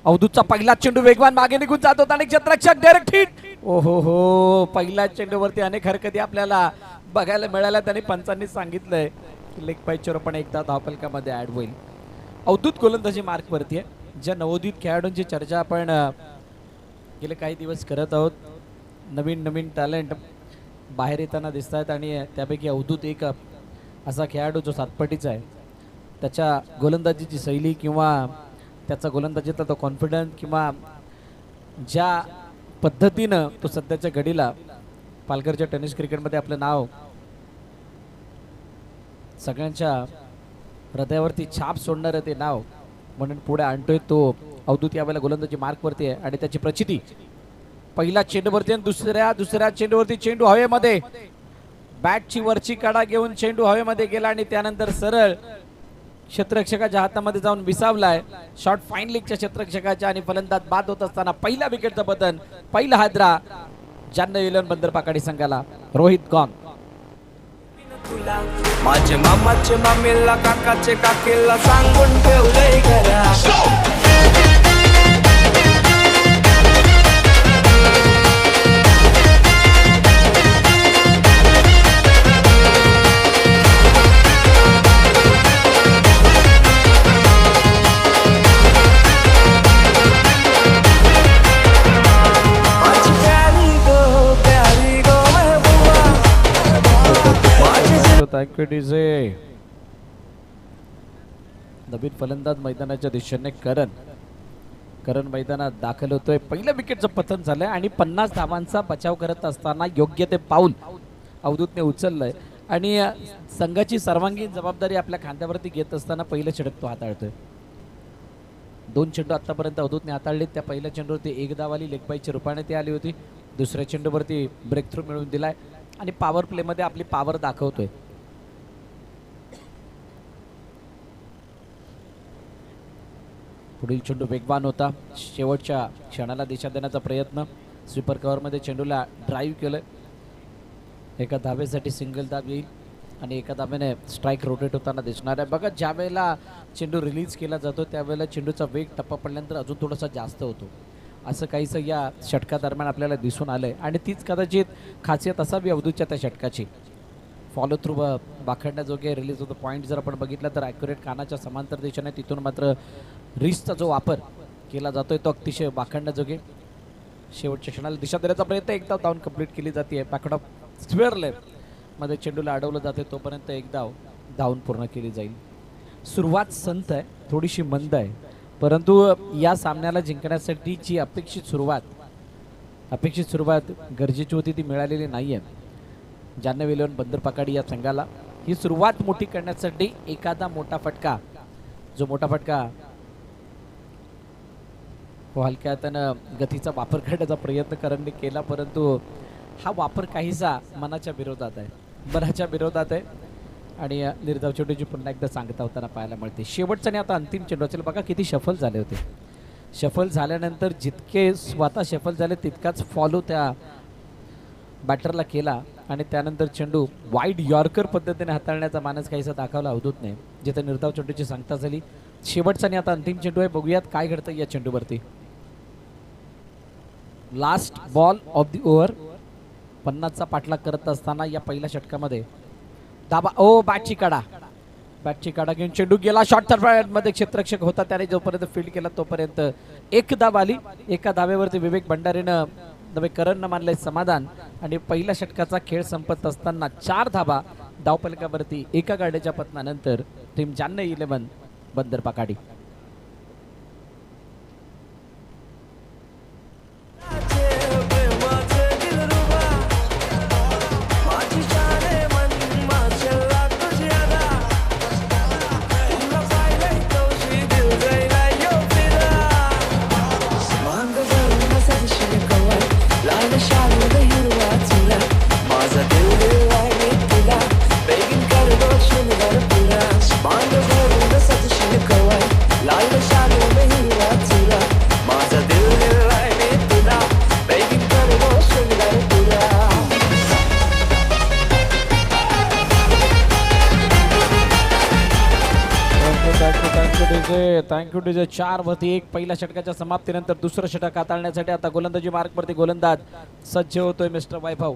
अवधूतचा पहिला चेंडू वेगवान मागे निघून जात होता आणि क्षेत्ररक्षक डायरेक्ट हिट. ओहो हो, पहिल्या चेंडूवरती अनेक हरकती आपल्याला बघायला मिळाल्या. त्यांनी पंचांनी सांगितलंय की लेग पाईचवर पण एकदा धावफलकामध्ये ऍड होईल. अवधूत गोलंदाजी मार्कवरती आहे. ज्या नवोदित खेळाडूंची चर्चा आपण गेले काही दिवस करत आहोत, नवीन नवीन टॅलेंट बाहेर येताना दिसत आहेत आणि त्यापैकी अवधूत एक असा खेळाडू जो सातपटीचा आहे. त्याच्या गोलंदाजीची शैली किंवा त्याचा गोलंदाजीतला तो कॉन्फिडन्स किंवा ज्या पद्धतीनं तो सध्याच्या घडीला पालघरच्या टेनिस क्रिकेटमध्ये आपलं नाव सगळ्यांच्या हृदयावरती छाप सोडणारं ते नाव म्हणून पुढे आणतोय तो अवधूत यावेळेला गोलंदाजी मार्कवरती आहे. आणि त्याची प्रचिती पहिला चेंडूवरती आणि दुसऱ्या चेंडूवरती चेंडू हवेमध्ये, बॅटची वरची कडा घेऊन चेंडू हवेमध्ये गेला आणि त्यानंतर सरळ क्षेत्ररक्षकाच्या हातामध्ये जाऊन विसावलाय. शॉट फाईन लीगच्या क्षेत्ररक्षकाच्या आणि फलंदाज बाद होत असताना पहिल्या विकेटचं बदन, पहिला हादरा जान्हवी इलेव्हन बंदर पकाडी संघाला. रोहित गॉन. माझे मामाचे मामीला, काकाचे काकीला सांगून ठेवलंय घरा. Thank you DJ. नवीन फलंदाज मैदानाच्या दिशेने करण मैदानात दाखल होतोय. पहिल्या विकेटचं पतन झालंय आणि 50 धावांचा बचाव करत असताना योग्य ते पाऊल अवधूतने उचललंय आणि संघाची सर्वांगीण जबाबदारी आपल्या खांद्यावरती घेत असताना पहिलं षटक तो हाताळतोय. 2 चेंडू आतापर्यंत अवधूतने हाताळले. त्या पहिल्या चेंडूवरती एक धावाली लेगबाईच्या रूपाने ती आली होती. दुसऱ्या चेंडूवरती ब्रेक थ्रू मिळवून दिलाय आणि पॉवर प्लेमध्ये आपली पॉवर दाखवतोय. पुढील चेंडू वेगवान होता. शेवटच्या क्षणाला दिशा देण्याचा प्रयत्न. स्वीपर कव्हरमध्ये चेंडूला ड्राईव्ह केलं. एका धावेसाठी सिंगल धाव येईल आणि एका धावेने स्ट्राईक रोटेट होताना दिसणार आहे. बघा ज्या वेळेला चेंडू रिलीज केला जातो त्यावेळेला चेंडूचा वेग टप्पा पडल्यानंतर अजून थोडासा जास्त होतो. असं काहीसं या षटकादरम्यान आपल्याला दिसून आलंय आणि तीच कदाचित खासियत असावी अवधूतच्या त्या षटकाची. फॉलो थ्रू बाखडण्याजोगे रिलीज होतो. पॉईंट जर आपण बघितला तर ॲक्युरेट कानाच्या समांतर दिशेने तिथून मात्र रिस्टचा जो वापर केला जातोय तो अतिशय बाखडण्याजोगे. शेवटच्या क्षणाला दिशा देण्याचा प्रयत्न एकदा धावून कंप्लीट केली जाते. पॅकड ऑफ स्क्वेअर लेफ्ट मध्ये चेंडूला अडवलं जाते तोपर्यंत एक धावून पूर्ण केली जाईल. सुरुवात संथ आहे, थोडीशी मंद आहे, परंतु या सामन्याला जिंकण्यासाठी जी अपेक्षित सुरुवात गरजेची होती ती मिळालेली नाही आहे. जान्हवी इलेव्हन बंदर पकाडी या संघाला ही सुरुवात मोठी करण्यासाठी एखादा मोठा फटका हलक्या हातानं गतीचा वापर करण्याचा प्रयत्न करणने केला, परंतु हा वापर काहीसा मनाच्या विरोधात आहे आणि निर्धाव चेंडूची पुन्हा एकदा सांगता होताना पाहायला मिळते. शेवटचा आणि आता अंतिम चेंडू असेल. बघा किती शफल झाले होते. शफल झाल्यानंतर जितके स्वतः शफल झाले तितकाच फॉलो त्या बॅटरला केला आणि त्यानंतर चेंडू वाईड यॉर्कर पद्धतीने हाताळण्याचा मानस काहीसा दाखवला अवधूतने, जिथे निर्धाव चेंडूची सांगता झाली. शेवटचा आणि आता अंतिम चेंडू आहे. बघूयात काय घडतं या चेंडूवरती. Last ball of the over. 50चा पाठलाग करत असताना या पहिल्या षटकामध्ये धाबा बॅटची काढा घेऊन चेंडू गेला. शॉर्ट मध्ये क्षेत्ररक्षक होता त्याने जोपर्यंत फील्ड केला तोपर्यंत एक धाव आली. एका धावेवरती विवेक भंडारीनं करणनं मानलंय समाधान आणि पहिल्या षटकाचा खेळ संपत असताना 4 धावा धावफलकावरती एका गाड्याच्या पतनानंतर टीम जान्हवी इलेव्हन बंदर पकाडी. Thank you DJ. 4-1 पहिल्या षटकाच्या समाप्तीनंतर दुसरं षटक हाताळण्यासाठी आता गोलंदाजी मार्कवरती गोलंदाज सज्ज होतोय मिस्टर वैभव.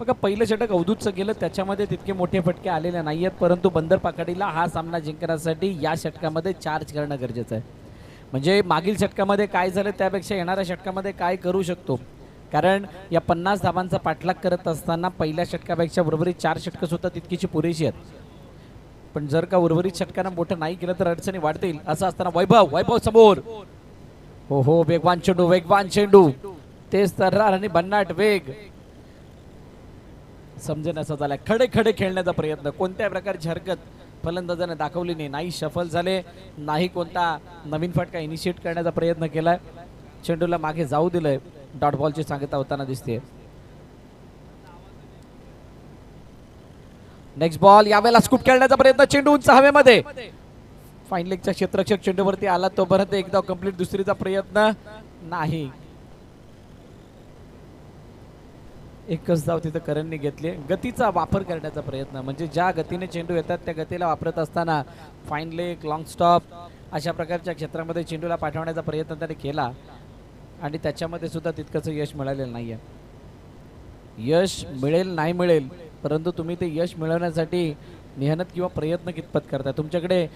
बघा पहिलं षटक अवधूतचं गेलं, त्याच्यामध्ये तितके मोठे फटके आलेले नाही आहेत, परंतु बंदर पकाडीला हा सामना जिंकण्यासाठी या षटकामध्ये चार्ज करणं गरजेचं आहे. म्हणजे मागील षटकामध्ये काय झालं त्यापेक्षा येणाऱ्या षटकामध्ये काय करू शकतो, कारण या 50 धावांचा पाठलाग करत असताना पहिल्या षटकापेक्षा उर्वरित 4 षटकं सुद्धा तितकीशी पुरेशी आहेत. पण जर का उर्वरित षटकानं मोठं नाही केलं तर अडचणी वाढतील. असं असताना वैभव समोर. हो वेगवान चेंडू तेच तर्रार आणि भन्नाट वेग समजेनासा झालाय. खडे खेळण्याचा प्रयत्न, कोणत्या प्रकारची हरकत फलंदाजाने दाखवली नाही. शफल झाले नाही, कोणता नवीन फटका इनिशिएट करण्याचा प्रयत्न केलाय. चेंडूला मागे जाऊ दिलंय. डॉट बॉलची सांगता होताना दिसते. Next ball. यावेळेला स्कूप खेळण्याचा प्रयत्न, चेंडू उंच हवेमध्ये. फाईन लेगच्या क्षेत्ररक्षक चेंडूवरती आला तोपर्यंत एकदा कंप्लीट, दुसरीचा प्रयत्न नाही. एकच धाव तिथं करणने घेतली. गतीचा वापर करण्याचा प्रयत्न, म्हणजे ज्या गतीने चेंडू येतात त्या गतीला वापरत असताना फाईन लेग, लॉंग स्टॉप अशा प्रकारच्या क्षेत्रामध्ये चेंडूला पाठवण्याचा प्रयत्न त्याने केला आणि त्याच्यामध्ये सुद्धा तितकंसं यश मिळालेलं नाहीये. यश मिळेल नाही मिळेल, परंतु तुम्ही ते यश मिळवण्यासाठी मेहनत किंवा प्रयत्न कितपत करताय, तुमच्याकडे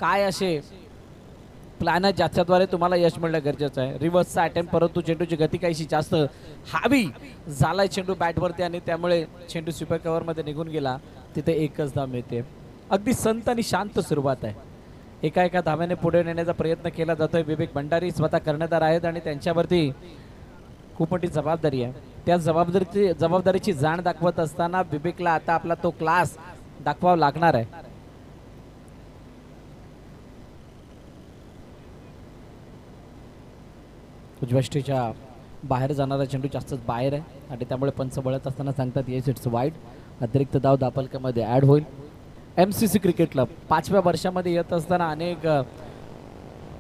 काय असे प्लॅन आहे ज्याच्याद्वारे तुम्हाला यश मिळणं गरजेचं आहे. रिव्हर्सचा अटेम्प्ट, परंतु चेंडूची गती काहीशी जास्त हावी झालाय चेंडू बॅटवरती आणि त्यामुळे चेंडू स्वीपर कव्हरमध्ये निघून गेला तिथे एकच धाव मिळते. अगदी संत आणि शांत सुरुवात आहे. एका एका धाव्याने पुढे नेण्याचा प्रयत्न केला जातोय. विवेक भंडारी स्वतः कर्णधार आहेत आणि त्यांच्यावरती खूप मोठी जबाबदारी आहे. त्या जबाबदारीची जाण दाखवत असताना विवेकला आता आपला तो क्लास दाखवावा लागणार आहे. उजव्या स्टेजच्या बाहेर जाणारा चेंडू जास्तच बाहेर आहे आणि त्यामुळे पंच बळत असताना सांगतात येस इट्स वाईड. अतिरिक्त धाव दापलकामध्ये ॲड होईल. MCC क्रिकेट क्लब 5व्या वर्षामध्ये येत असताना अनेक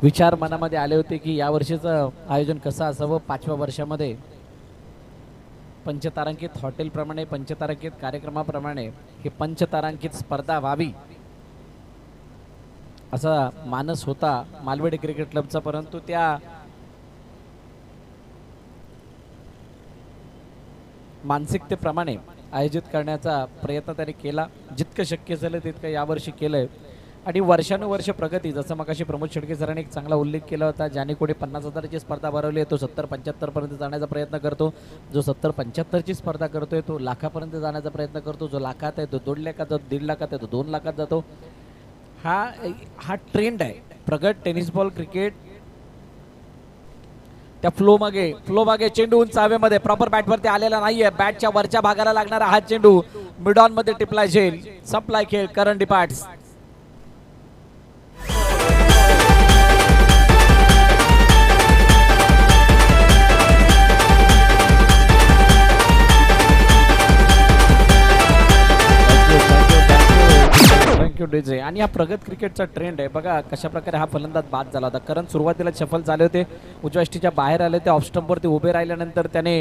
विचार मनामध्ये आले होते की यावर्षीचं आयोजन कसं असावं. 5व्या वर्षामध्ये पंचतारांकित हॉटेलप्रमाणे पंचतारांकित कार्यक्रमाप्रमाणे ही पंचतारांकित स्पर्धा व्हावी असा मानस होता मालवडी क्रिकेट क्लबचा. परंतु त्या मानसिकतेप्रमाणे आयोजित करण्याचा प्रयत्न त्यांनी केला. जितकं शक्य झालं तितकं यावर्षी केलंय आणि वर्षानुवर्ष प्रगती. जसं मगाशी प्रमोद शेडके सरांनी एक चांगला उल्लेख केला होता. ज्याने कोणी 50,000ची स्पर्धा भरवली आहे तो 70-75 पर्यंत जाण्याचा प्रयत्न करतो. जो 70-75ची स्पर्धा करतोय तो लाखापर्यंत जाण्याचा प्रयत्न करतो. जो लाखात आहे तो 2 लाखात जातो, 1.5 लाखात आहे तो 2 लाखात जातो. हा ट्रेंड आहे. प्रगत टेनिस बॉल क्रिकेट त्या फ्लो मागे चेंडू उंच हवेमध्ये प्रॉपर बॅटवरती आलेला नाहीये. बॅटच्या वरच्या भागाला लागणारा हा चेंडू मिड ऑन मध्ये टिपलाय जाईल. संपलाय खेळ. करण डिपार्ट्स. Thank you DJ. आणि हा प्रगत क्रिकेटचा ट्रेंड आहे. बघा कशा प्रकारे हा फलंदाज बाद झाला होता. कारण सुरुवातीला सफल झाले होते, उजव्या स्टिच्या बाहेर आले ते ऑफ स्टंपवरती उभे राहिल्यानंतर त्याने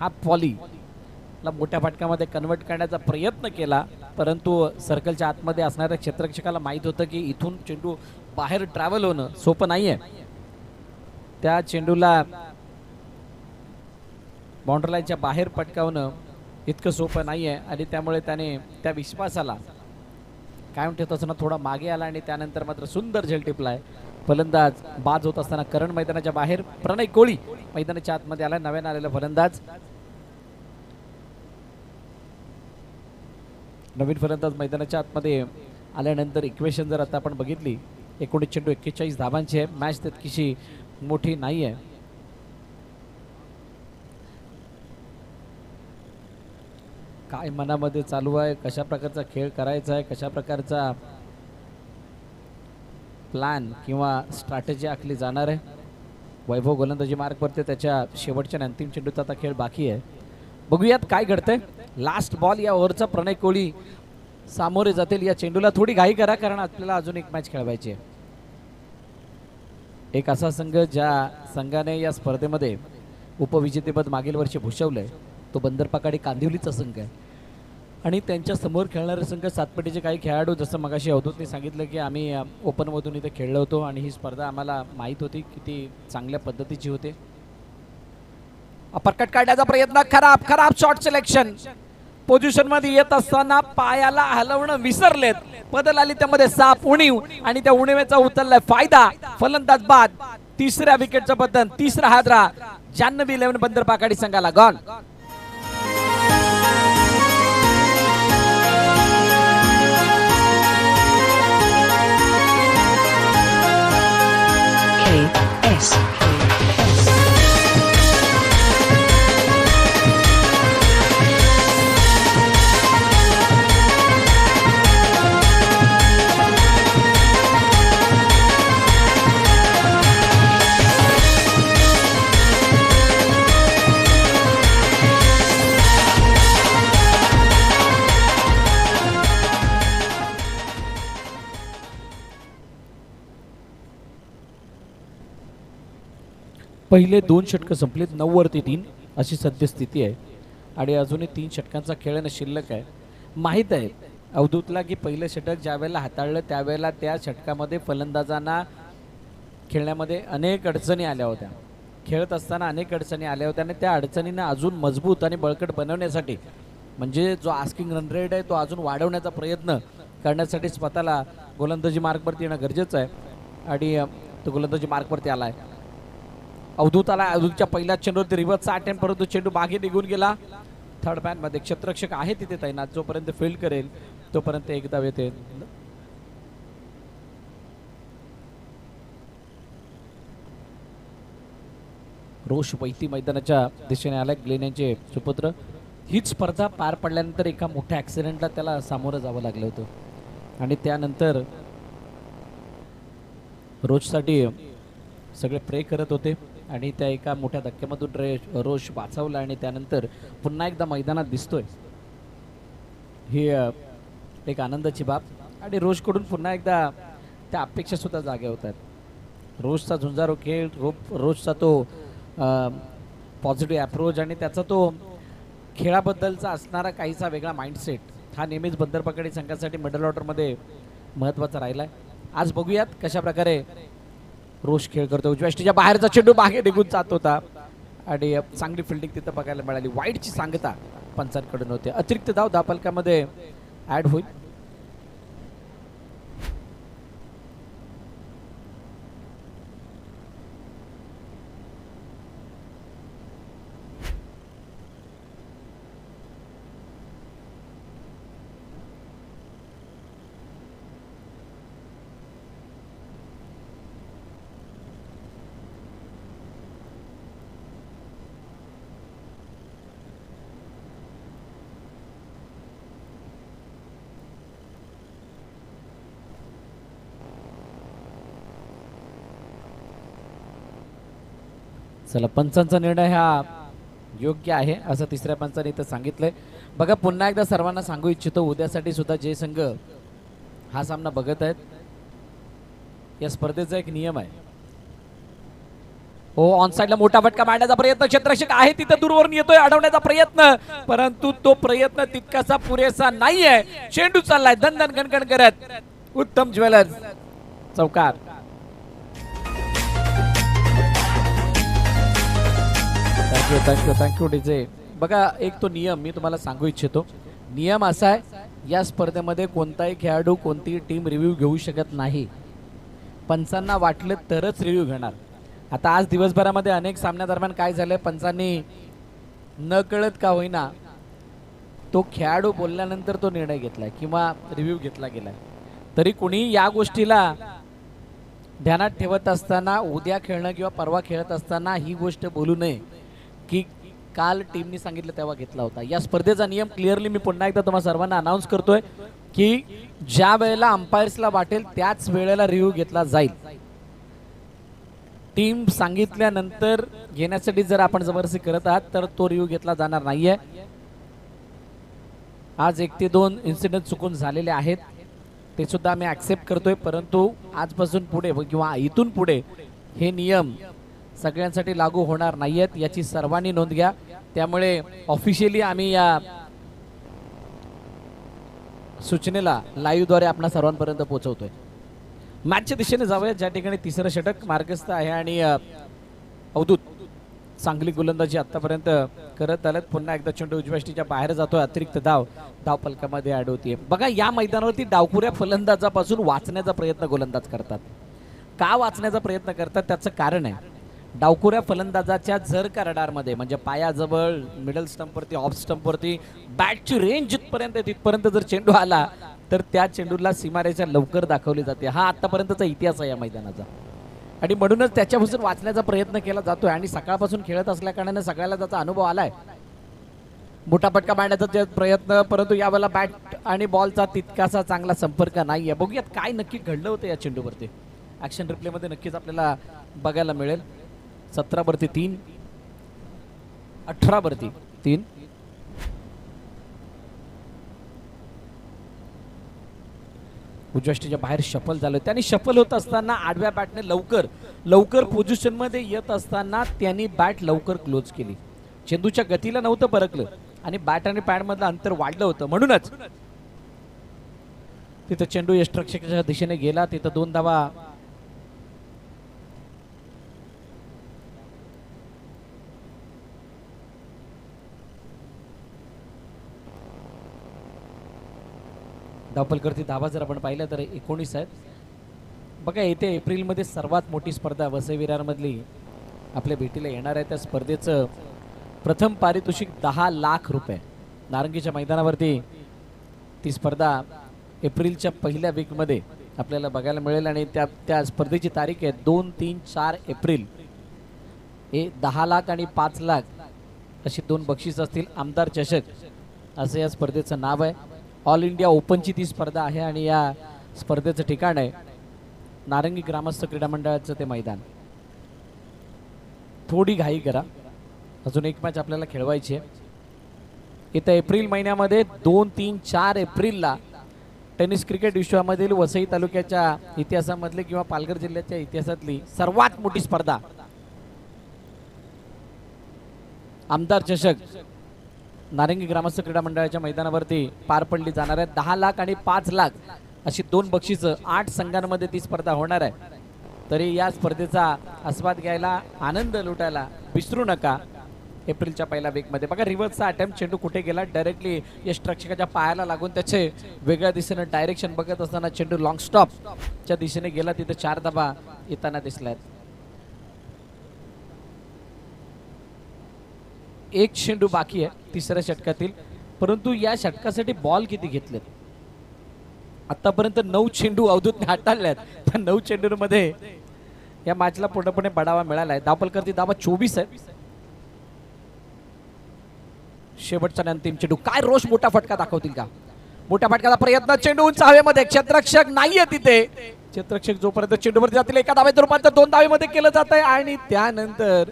हा पॉलीला मोठ्या फटक्यामध्ये कन्वर्ट करण्याचा प्रयत्न केला. परंतु सर्कलच्या आतमध्ये असणाऱ्या क्षेत्ररक्षकाला माहीत होतं की इथून चेंडू बाहेर ट्रॅव्हल होणं सोपं नाही आहे. त्या चेंडूला बाउंड्री लाईनच्या बाहेर पटकावणं इतकं सोपं नाही आहे आणि त्यामुळे त्याने त्या विश्वासाला कायम ठेवत असताना थोडा मागे आला आणि त्यानंतर मात्र सुंदर झेल टिपलाय. फलंदाज बाद होत असताना करण मैदानाच्या बाहेर, प्रणय कोळी मैदानाच्या आतमध्ये आला. नव्याने आलेला फलंदाज, नवीन फलंदाज मैदानाच्या आतमध्ये आल्यानंतर इक्वेशन जर आता आपण बघितली 19 चेंडू 41 धावांची आहे. मॅच तितकीशी मोठी नाही आहे. काय मनामध्ये चालू आहे, कशा प्रकारचा खेळ करायचा आहे, कशा प्रकारचा प्लॅन किंवा स्ट्रॅटेजी आखली जाणार आहे. वैभव गोलंदाजी मार्कवरती त्याच्या शेवटच्या आणि अंतिम चेंडूचा आता खेळ बाकी आहे. बघूयात काय घडतंय. लास्ट बॉल या ओव्हरचा प्रणय कोळी सामोरे जातील. या चेंडूला थोडी घाई करा कारण आपल्याला अजून एक मॅच खेळवायची आहे. एक असा संघ ज्या संघाने या स्पर्धेमध्ये उपविजेतेपद मागील वर्षी भूषवलंय तो बंदरपाकाडी कांदिवलीचा संघ आहे आणि त्यांच्या समोर खेळणारे संघ सातपटीचे काही खेळाडू, जसं मगाशी अवधूतने सांगितलं की आम्ही ओपनमधून इथे खेळलो होतो आणि ही स्पर्धा आम्हाला माहीत होती किती चांगल्या पद्धतीची होते. अपरकट काढण्याचा प्रयत्न, खराब शॉट सिलेक्शन. पोझिशन मध्ये येत असताना पायाला हलवणं विसरलेत. बदल आली त्यामध्ये साप उणीव आणि त्या उणीवेचा उचललाय फायदा. फलंदाज बाद. तिसऱ्या विकेटचं बदल, तिसरा हादरा. जान्हवी 11 बंदरपाकाडी संघाला गॉन. पहिले 2 षटकं संपलीत. 9 वरती 3 अशी सद्यस्थिती आहे आणि अजूनही 3 षटकांचा खेळ शिल्लक आहे. माहीत आहे अवधूतला की पहिलं षटक ज्या वेळेला हाताळलं त्यावेळेला त्या षटकामध्ये फलंदाजांना खेळण्यामध्ये अनेक अडचणी आल्या होत्या. खेळत असताना अनेक अडचणी आल्या होत्या आणि त्या अडचणींना अजून मजबूत आणि बळकट बनवण्यासाठी म्हणजे जो आस्किंग रन रेट आहे तो अजून वाढवण्याचा प्रयत्न करण्यासाठी स्वतःला गोलंदाजी मार्कवरती येणं गरजेचं आहे आणि तो गोलंदाजी मार्कवरती आला आहे. अवधूत आला. अवधूतच्या पहिल्याच चेंडूवरती रिव्हर्सचा अटेम्प्ट, परंतु चेंडू मागे निघून गेला. थर्ड मॅनमध्ये क्षेत्ररक्षक आहे तिथे तैनात, जोपर्यंत फील्ड करेल तोपर्यंत एक धाव येते. रोष वैती मैदानाच्या दिशेने आलाय. ग्लेन यांचे सुपुत्र. हीच स्पर्धा पार पडल्यानंतर एका मोठ्या ॲक्सिडेंटला त्याला सामोरं जावं लागलं होतं आणि त्यानंतर रोजसाठी सगळे प्रे करत होते आणि त्या एका मोठ्या धक्क्यामधून रोष वाचवला आणि त्यानंतर पुन्हा एकदा मैदानात दिसतोय. ही एक आनंदाची बाब आणि रोषकडून पुन्हा एकदा त्या अपेक्षा सुद्धा जाग्या होत आहेत. रोजचा झुंजारू खेळ, रोजचा तो पॉझिटिव्ह अप्रोच आणि त्याचा तो खेळाबद्दलचा असणारा काहीसा वेगळा माइंडसेट हा नेहमीच बंदर पकडी संघासाठी मिडल ऑर्डरमध्ये महत्त्वाचा राहिला आहे. आज बघूयात कशा प्रकारे रोष खेळ करतो. उजव्या यष्टीच्या बाहेरचा चेंडू मागे निघून जात होता आणि चांगली फिल्डिंग तिथं बघायला मिळाली. वाईटची सांगता पंचांकडून होते. अतिरिक्त धाव धावफलकामध्ये ॲड होईल. चला, पंचांचा निर्णय हा योग्य आहे असं तिसऱ्या पंचाने इथं सांगितलंय. बघा, पुन्हा एकदा सर्वांना सांगू इच्छितो, उद्यासाठी सुद्धा जे संघ हा सामना बघत आहेत, या स्पर्धेचा एक नियम आहे. हो, ऑन साइडला मोठा फटका मारण्याचा प्रयत्न, क्षेत्ररक्षक आहे तिथं दूरवरून येतोय, अडवण्याचा प्रयत्न, परंतु तो प्रयत्न तितकासा पुरेसा नाहीये. चेंडू चाललाय धन धन गणगण करत. उत्तम ज्वेलर्स चौकार. Thank you DJ. बघा, एक तो नियम मी तुम्हाला सांगू इच्छितो. नियम असा आहे, या स्पर्धेमध्ये कोणताही खेळाडू कोणतीही टीम रिव्ह्यू घेऊ शकत नाही. पंचांना वाटलं तरच रिव्ह्यू घेणार. आता आज दिवसभरामध्ये अनेक सामन्यादरम्यान काय झालंय, पंचांनी न कळत का होईना तो खेळाडू बोलल्यानंतर तो निर्णय घेतलाय किंवा रिव्ह्यू घेतला गेलाय. तरी कुणी या गोष्टीला ध्यानात ठेवत असताना, उद्या खेळणं किंवा परवा खेळत असताना ही गोष्ट बोलू नये की काल टीमनी सांगितलं तेव्हा घेतला होता. या स्पर्धेचा नियम क्लिअरली मी पुन्हा एकदा तुम्हाला सर्वांना अनाऊन्स करतोय की ज्या वेळेला अंपायर्सला वाटेल त्याच वेळेला रिव्ह्यू घेतला जाईल. टीम सांगितल्यानंतर घेण्यासाठी जर आपण जबरदस्ती करत आहात तर तो रिव्ह्यू घेतला जाणार नाहीये. आज 1 ते 2 इन्सिडेंट चुकून झालेले आहेत, ते सुद्धा आम्ही ऍक्सेप्ट करतोय, परंतु आजपासून पुढे किंवा इथून पुढे हे नियम सगळ्यांसाठी लागू होणार नाहीयेत, याची सर्वांनी नोंद घ्या. त्यामुळे ऑफिशियली आम्ही या सूचनेला लाईव्हद्वारे आपल्या सर्वांपर्यंत पोहोचवतोय. मॅचच्या दिशेने जाऊया, ज्या ठिकाणी तिसरं षटक मार्गस्थ आहे आणि अवधूत चांगली गोलंदाजी आतापर्यंत करत आलेत. पुन्हा एकदा चेंडू उजव्या यष्टीच्या बाहेर जातोय. अतिरिक्त धाव धावफलकामध्ये ॲड होतीये. बघा, या मैदानावरती डावखुऱ्या फलंदाजापासून वाचण्याचा प्रयत्न गोलंदाज करतात. का वाचण्याचा प्रयत्न करतात त्याचं कारण आहे, डावखुऱ्या फलंदाजाच्या जर का रडारमध्ये म्हणजे पायाजवळ, मिडल स्टंपवरती, ऑफ स्टंपवरती बॅटची रेंज जिथपर्यंत तिथपर्यंत जर चेंडू आला तर त्या चेंडूला सीमारेषा लवकर दाखवली जाते. हा आतापर्यंतचा इतिहास आहे या मैदानाचा आणि म्हणूनच त्याच्यापासून वाचण्याचा प्रयत्न केला जातोय. आणि सकाळपासून खेळत असल्या कारणाने सगळ्याला त्याचा अनुभव आलाय. मोठा फटका मारण्याचा प्रयत्न, परंतु यावेळेला बॅट आणि बॉलचा तितकासा चांगला संपर्क नाहीये. बघूयात काय नक्की घडलं होतं या चेंडूवरती. ऍक्शन रिप्लेमध्ये नक्कीच आपल्याला बघायला मिळेल. 17 वरती 3, 18 वरती 3. उजव्या यष्टीच्या बाहेर शफल झालं. त्यांनी शफल होत असताना आडव्या बॅटने लवकर पोझिशन मध्ये येत असताना त्यांनी बॅट लवकर क्लोज केली. चेंडूच्या गतीला नव्हतं परकलं आणि बॅट आणि पॅड मधलं अंतर वाढलं होतं, म्हणूनच तिथं चेंडू यष्टिरक्षकाच्या दिशेने गेला. तिथं 2 धावा धावफलकावरती धावा जर आपण पाहिल्या तर 19 आहेत. बघा, येथे एप्रिलमध्ये सर्वात मोठी स्पर्धा वसई विरारमधली आपल्या भेटीला येणार आहे. त्या स्पर्धेचं प्रथम पारितोषिक 10 लाख रुपये. नारंगीच्या मैदानावरती ती स्पर्धा एप्रिलच्या पहिल्या वीकमध्ये आपल्याला बघायला मिळेल आणि त्या स्पर्धेची तारीख आहे 2, 3, 4 एप्रिल. हे 10 लाख आणि 5 लाख अशी 2 बक्षीस असतील. आमदार चषक असं या स्पर्धेचं नाव आहे. ऑल इंडिया ओपनची ती स्पर्धा आहे आणि या स्पर्धेचं ठिकाण आहे नारंगी ग्रामस्थ क्रीडा मंडळाचं ते मैदान. थोडी घाई करा, अजून एक मॅच आपल्याला खेळवायची आहे. येत्या एप्रिल महिन्यामध्ये 2, 3, 4 एप्रिलला टेनिस क्रिकेट विश्वामधील वसई तालुक्याच्या इतिहासामधली किंवा पालघर जिल्ह्याच्या इतिहासातली सर्वात मोठी स्पर्धा आमदार चषक नारंगी ग्रामस्थ क्रीडा मंडळाच्या मैदानावरती पार पडली जाणार आहे. 10 लाख आणि 5 लाख अशी 2 बक्षिसं 8 संघांमध्ये ती स्पर्धा होणार आहे. तरी या स्पर्धेचा आस्वाद घ्यायला, आनंद लुटायला विसरू नका. एप्रिलच्या पहिल्या वीकमध्ये बघा रिव्हर्सचा अटेम्प्ट, चेंडू कुठे गेला, डायरेक्टली यष्टरक्षकाच्या पायाला लागून त्याचे वेगळ्या दिशेने डायरेक्शन बघत असताना चेंडू लॉंग स्टॉपच्या दिशेने गेला. तिथे 4 धावा येताना दिसल्यात. एक चेंडू बाकी आहे तिसऱ्या षटकातील, परंतु या षटकासाठी बॉल किती घेतलेत? आतापर्यंत 9 चेंडू अवधूतने हाताळल्यात. त्या 9 चेंडूमध्ये या मॅचला पूर्णपणे बढावा मिळाला आहे. धावफलकाची धावा 24 आहे. शेवटचा अंतिम चेंडू, काय रोष मोठा फटका दाखवतील का? मोठ्या फटक्याचा प्रयत्न, चेंडू उंच हवेमध्ये, क्षेत्ररक्षक नाहीये तिथे. क्षेत्ररक्षक जोपर्यंत चेंडूवरती जातील, एका धावेचं रूपांतर 2 धावेमध्ये केलं जात आहे आणि त्यानंतर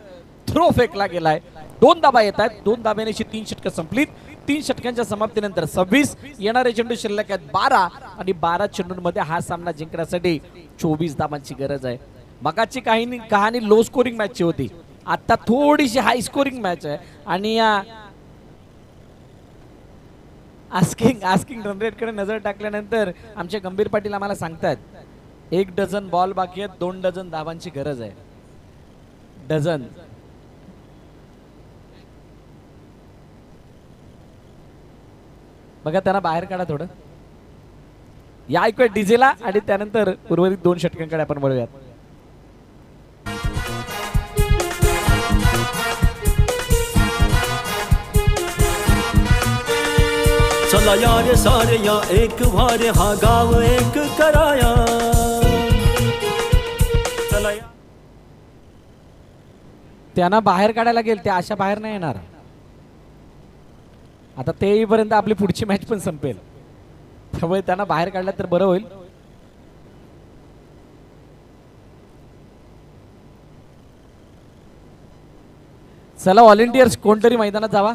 थ्रो फेकला गेलाय. 2 धावा येत आहेत. 2 धाब्याने 3 षटकं संपलीत. 3 षटकांच्या समाप्तीनंतर 26 येणारे चेंडू शिल्लक आहेत 12 आणि 12 चेंडूंमध्ये हा सामना जिंकण्यासाठी 24 धावांची गरज आहे. मगाची कहाणी लो स्कोरिंग मॅचची होती, आता थोडीशी हाय स्कोरिंग मॅच आहे आणि या आस्किंग रन रेट कडे नजर टाकल्यानंतर आमचे गंभीर पाटील आम्हाला सांगतात 1 डझन बॉल बाकी आहेत, 2 डझन धावांची गरज आहे. डझन बघा, त्यांना बाहेर काढा थोडं. या ऐकूया डीजेला आणि त्यानंतर उर्वरित 2 षटकांकडे आपण वळूयात. चला यार सारे या एक भारे, हा गाव एक कराया. चला या. त्यांना बाहेर काढायला गेल, त्या अशा बाहेर नाही येणार. आता ते येईपर्यंत आपली पुढची मॅच पण संपेल, त्यामुळे त्यांना बाहेर काढलं तर बरं होईल. चला व्हॉलेंटियर्स कोणतरी मैदानात जावा.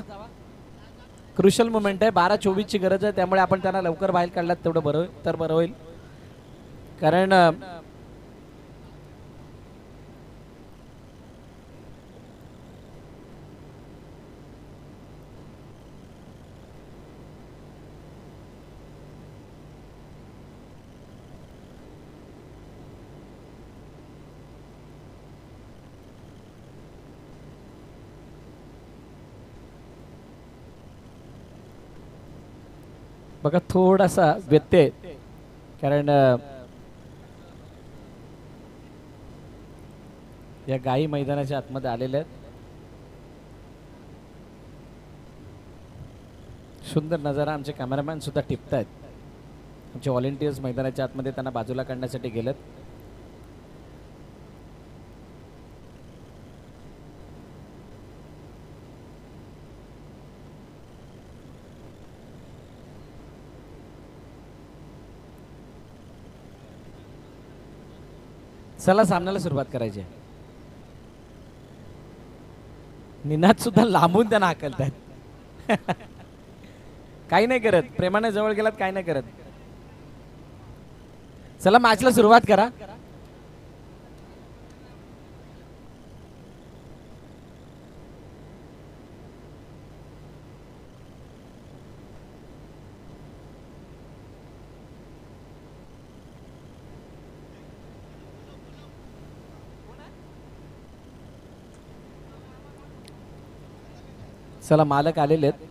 क्रुशल मुमेंट आहे, 12-24 ची गरज आहे, त्यामुळे आपण त्यांना लवकर बाहेर काढलात तेवढं बरं होईल. कारण बघा थोडासा व्यत्यय, कारण या गायी मैदानाच्या आतमध्ये आलेल्या आहेत. सुंदर नजारा आमचे कॅमेरामॅन सुद्धा टिपतायत. आमचे व्हॉलेंटियर्स मैदानाच्या आतमध्ये त्यांना बाजूला काढण्यासाठी गेलेत. चला सामन्याला सुरुवात करायची आहे. निनाद सुद्धा लांबून त्यांना हाकलतात. काही नाही करत, प्रेमाने जवळ गेलात, काही नाही करत. चला मॅचला सुरुवात करा. चला मालक आलेले आहेत.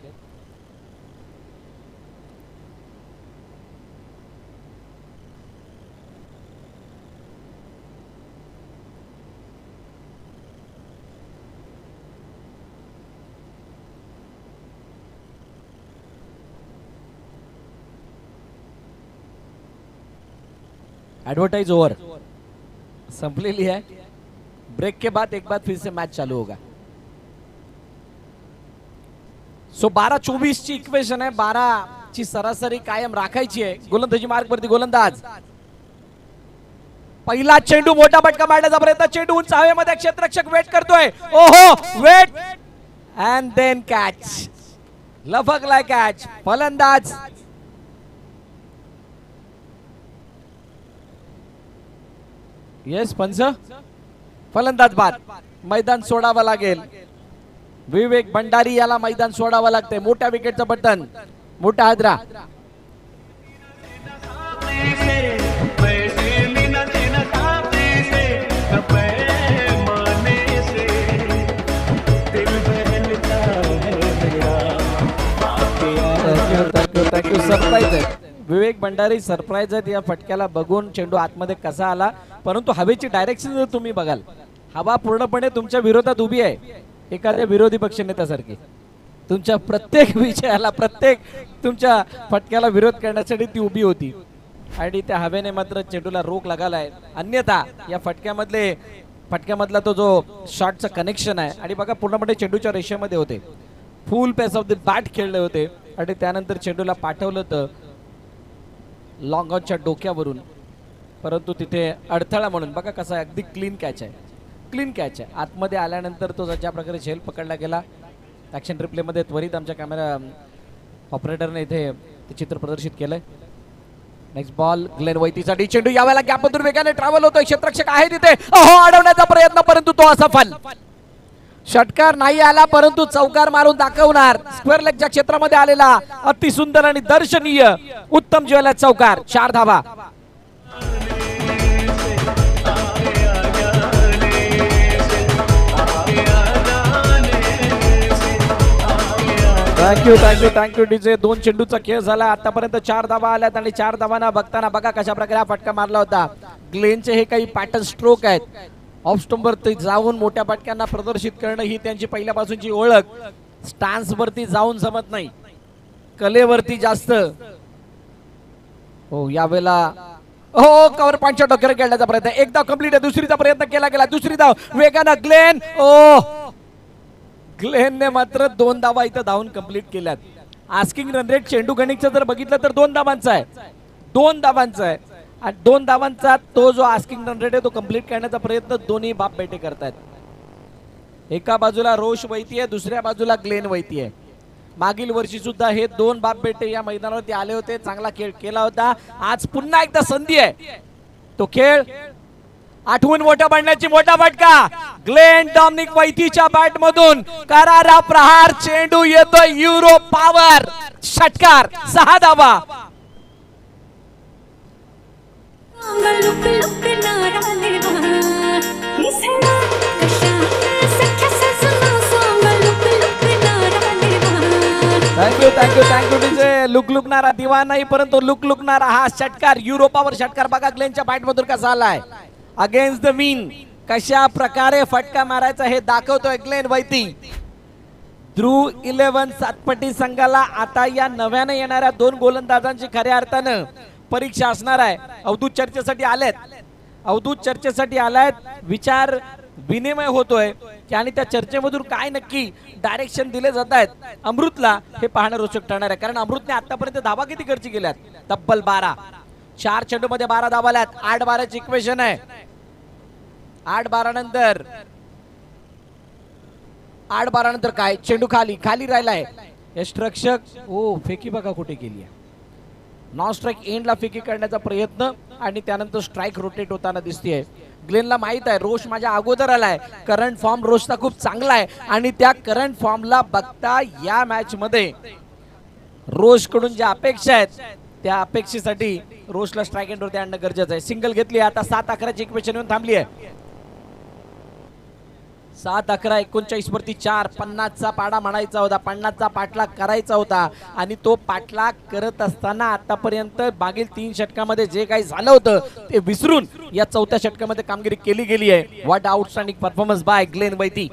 एडवर्टाइज ओवर संपलेली है। ब्रेक के बाद एक बार फिर से मैच चालू होगा। सो 12-24 ची इक्वेशन आहे, 12 ची सरासरी कायम राखायची आहे। गोलंदाजी मार्ग वरती गोलंदाज, पहिला चेंडू, मोठा फटका मारण्याचा प्रयत्न, चेंडू उंच हवेमध्ये, क्षेत्ररक्षक वेट करतोय, ओहो वेट अँड देन कॅच, लफकलाय कॅच। फलंदाज येस पंच, फलंदाज बाद, मैदान सोडावं लागेल। विवेक भंडारी याला मैदान सोडावं लागतंय। मोठ्या विकेटचं बटन, मोठा हादरा। थँक्यू सरप्राईज आहे विवेक भंडारी, सरप्राईज आहेत या फटक्याला बघून। चेंडू आतमध्ये कसा आला, परंतु हवेची डायरेक्शन जर तुम्ही बघाल, हवा पूर्णपणे तुमच्या विरोधात उभी आहे, एखाद्या विरोधी पक्षनेत्यासारखी। तुमच्या प्रत्येक विषयाला, प्रत्येक तुमच्या फटक्याला विरोध करण्यासाठी ती उभी होती आणि त्या हवेने मात्र चेंडूला रोख लागलाय। अन्यथा या फटक्यामधला तो जो शॉटचा कनेक्शन आहे, आणि बघा पूर्णपणे चेंडूच्या रेषेमध्ये होते, full pace off the bat खेळले होते आणि त्यानंतर चेंडूला पाठवलं तर लॉंग ऑनच्या डोक्यावरून, परंतु तिथे अडथळा म्हणून बघा कसा आहे, अगदी क्लीन कॅच आहे, क्लीन कॅच आहे। आतमध्ये आल्यानंतर तो ज्या प्रकारे झेल पकडला गेला, ॲक्शन रिप्लेमध्ये त्वरित आमच्या कॅमेरा ऑपरेटरने इथे ते चित्र प्रदर्शित केलंय। नेक्स्ट बॉल ग्लेन वैतीसाठी, चेंडू यावेळेला गॅपमधून वेगाने ट्रॅव्हल होतोय, क्षेत्ररक्षक आहे तिथे, अडवण्याचा प्रयत्न, परंतु तो असफल। षटकार नाही आला, परंतु चौकार मारून दाखवणार। स्क्वेअर लेगच्या क्षेत्रामध्ये आलेला अतिसुंदर आणि दर्शनीय उत्तम ज्वेलर चौकार, 4 धावा। Thank you DJ. 2 चेंडूचा खेळ झाला आतापर्यंत, 4 धावा आल्यात आणि 4 धावांना बघताना बघा कशा प्रकारे हा फटका मारला होता। ग्लेनचे हे काही पॅटर्न स्ट्रोक आहेत, ऑफ स्टंपवरती जाऊन मोठ्या फटक्यांना प्रदर्शित करणं ही त्यांची पहिल्यापासूनची ओळख। स्टान्स वरती जाऊन जमत नाही, कलेवरती जास्त। हो यावेळेला हो कव्हर पॉइंटच्या डोक्यावर खेळण्याचा प्रयत्न, एक धाव कंप्लीट आहे, दुसरीचा प्रयत्न केला गेला, दुसरी धाव वेगानं ग्लेन, ग्लेनने मात्र 2 धावा इथं धावून कंप्लीट केल्यात। आस्किंग रन रेट चेंडू गणितचं जर बघितलं तर 2 धावांचा आहे, 2 धावांचा आहे, आणि 2 धावांचा तो जो आस्किंग रन रेट आहे तो कंप्लीट करण्याचा प्रयत्न दोन्ही बाप बेटे करतायत। एका बाजूला रोश वैती आहे, दुसऱ्या बाजूला ग्लेन वैती आहे। मागील वर्षी सुद्धा हे 2 बाप बेटे या मैदानावरती आले होते, चांगला खेळ केला होता। आज पुन्हा एकदा संधी आहे, तो खेळ आठवून मोठा बनण्याची, मोठा फटका ग्लेन डॉमिनिक वैतीच्या बॅट मधून, करारा प्रहार, चेंडू येतोय युरो पॉवर, षटकार, 6 धावा। Thank you DJ. लुकलुकणारा दिवा नाही, परंतु लुकलुकणारा हा षटकार, युरो पॉवर षटकार बघा ग्लेनच्या बॅट मधून कसा आलाय, अगेन्स्ट द मीन कशा प्रकारे फटका मारायचा हे दाखवतोय ग्लेन वैती। ध्रुव 11 सातपटी संघाला आता या नव्याने येणाऱ्या 2 गोलंदाजांची खऱ्या अर्थानं परीक्षा असणार आहे। अवधूत चर्चेसाठी आलेत, विचार विनिमय होतोय की आणि त्या चर्चेमधून काय नक्की डायरेक्शन दिले जात आहेत अमृतला, हे पाहणं रोचक ठरणार आहे। कारण अमृतने आतापर्यंत धावा किती खर्च केल्यात, तब्बल 12, 4 चेंडू मध्ये 12 धावा आल्यात। 8-12ची इक्वेशन आहे, 8-12 नंतर काय, चेंडू खाली राहिलाय, यष्टरक्षक फेकी बघा कुठे केली आहे, नॉन स्ट्राइक एंडला फेकी करण्याचा प्रयत्न आणि त्यानंतर स्ट्राइक रोटेट होताना दिसतेय। ग्लेनला माहित आहे रोश माझ्या अगोदर आलाय, करंट फॉर्म रोशचा खूप चांगला आहे आणि त्या करंट फॉर्मला बघता या मॅच मध्ये रोश कडून ज्या अपेक्षा आहेत त्या अपेक्षेसाठी रोशला स्ट्राइक एंड वरती आणणं गरजेचं आहे। सिंगल घेतली, आता 7-11ची इक्वेशन येऊन थांबली आहे। 7-11 39 वरती 4, 50चा पाडा म्हणायचा होता, 50चा पाठलाग करायचा होता आणि तो पाठलाग करत असताना आतापर्यंत मागील 3 षटकामध्ये जे काही झालं होतं ते विसरून या 4थ्या षटकामध्ये कामगिरी केली गेली आहे। What outstanding performance by Glen Vaiti.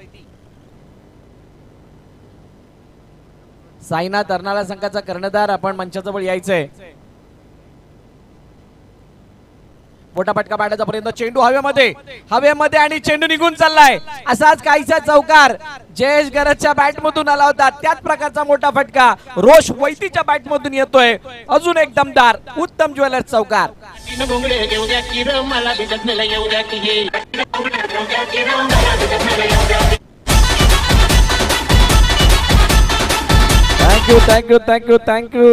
Sainath Arnala संघाचा कर्णधार आपण मंचाजवळ यायचंय। मोठा फटका पाडण्याचा प्रयत्न, चेंडू हवेमध्ये आणि चेंडू निघून चाललाय. असाच काहीसा चौकार जयेश गरजच्या बॅट मधून आला होता. त्याच प्रकारचा मोठा फटका रोष वैतीच्या बॅट मधून येतोय. अजून एक दमदार उत्तम ज्वेलर्स चौकार.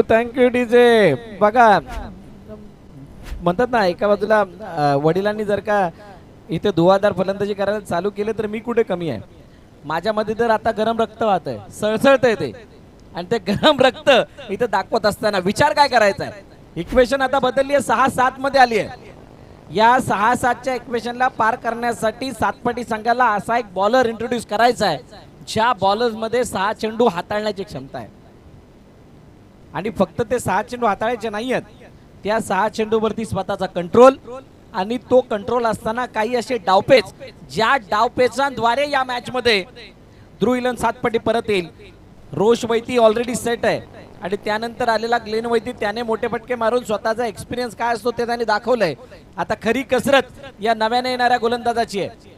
Thank you DJ. बघा म्हणतात ना, एका बाजूला वडिलांनी जर का इथे धुवाधार फलंदाजी करायला चालू केले तर मी कुठे कमी आहे. माझ्यामध्ये तर आता गरम रक्त वाहत आहे, सळसळतंय ते. आणि ते गरम रक्त इथे दाखवत असताना विचार काय करायचा आहे. इक्वेशन आता बदलली आहे, 6-7 मध्ये आली आहे. या 6-7च्या इक्वेशनला पार करण्यासाठी सातपाटी संघाला असा एक बॉलर इंट्रोड्यूस करायचा आहे ज्या बॉलर्स मध्ये 6 चेंडू हाताळण्याची क्षमता आहे. आणि फक्त ते 6 चेंडू हाताळायचे नाहीयेत, त्या 6 चेंडूवरती स्वतःचा कंट्रोल, आणि तो कंट्रोल असताना काही असे डावपेच ज्या डावपेचांद्वारे या मॅच मध्ये ध्रुव इलन सातपाटी परत येईल. रोष वैती ऑलरेडी सेट आहे आणि त्यानंतर आलेला ग्लेन वैती त्याने मोठे फटके मारून स्वतःचा एक्सपिरियन्स काय असतो ते त्याने दाखवलंय. आता खरी कसरत या नव्याने येणाऱ्या गोलंदाजाची आहे.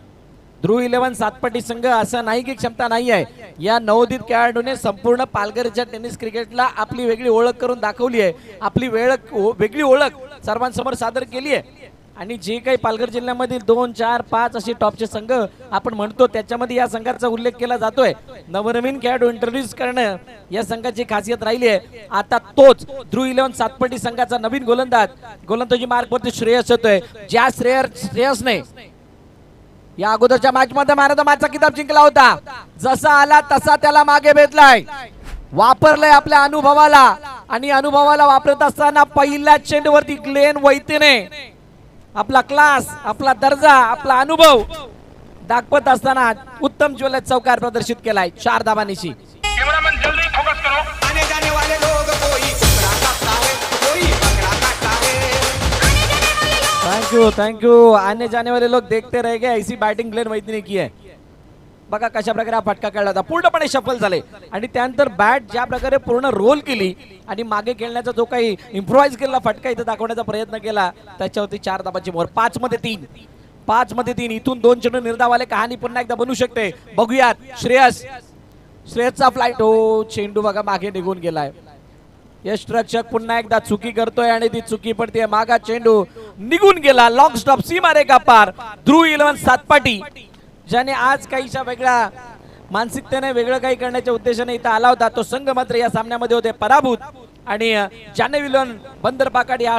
ध्रुव 11 सातपाटी संघ असं नाही की क्षमता नाही आहे. या नवोदित खेळाडूने संपूर्ण पालघरच्या टेनिस क्रिकेटला आपली वेगळी ओळख करून दाखवली आहे. आपली वेगळी ओळख सर्वांसमोर सादर केली आहे. आणि जे काही पालघर जिल्ह्यामधील 2, 4, 5 असे टॉपचे संघ आपण म्हणतो त्याच्यामध्ये या संघाचा उल्लेख केला जातोय. नवनवीन खेळाडू इंट्रोड्यूस करणं या संघाची खासियत राहिली आहे. आता तोच ध्रुव 11 सातपाटी संघाचा नवीन गोलंदाजी मार्गवरती श्रेयस होतोय. ज्या श्रेयसने या अगोदरच्या मॅच मध्ये मॅन ऑफ द मॅचचा किताब जिंकला होता. जसा आला तसा त्याला मागे भेटलाय, वापरलंय आपल्या अनुभवाला. आणि अनुभवाला वापरत असताना पहिल्या चेंडूवरती ग्लेन वैतीने आपला क्लास, आपला दर्जा, आपला अनुभव दाखवत असताना उत्तम ज्वेलर्स चौकार प्रदर्शित केलाय 4 धाबांनीशी. आने जाने वाले लोग कोई कुकड़ा काटता है, कोई बकरा काटता है. थँक्यू. आने जाने वाले लोग देखते रह गए, ऐसी बॅटिंग ग्लेन वैतीने की आहे. बघा कशा प्रकारे हा फटका खेळला होता, पूर्णपणे सफल झाले. आणि त्यानंतर बॅट ज्या प्रकारे पूर्ण रोल केली आणि मागे खेळण्याचा जो काही इम्प्रोवाइज केलेला फटका इथे दाखवण्याचा प्रयत्न केला, त्याच्यावरती 4 धाबाची मोहर. 5 मध्ये 3. इथून 2 चेंडू निर्धाव आले, कहाणी पुन्हा एकदा बनू शकते. बघूयात श्रेयसचा फ्लाइट. हो, चेंडू बघा मागे निघून गेलाय. यष्टरक्षक पुन्हा एकदा चुकी करतोय आणि ती चुकी पडते. मागा चेंडू निघून गेला. लॉंग स्टॉप सीमारे का पार. ध्रुव 11 सातपाटी ज्याने आज काहीशा वेगळ्या मानसिकतेने वेगळं काही करण्याच्या उद्देशाने इथं आला होता, तो संघ मात्र या सामन्यामध्ये होते पराभूत. आणि जाने विलन बंदर पाकाड या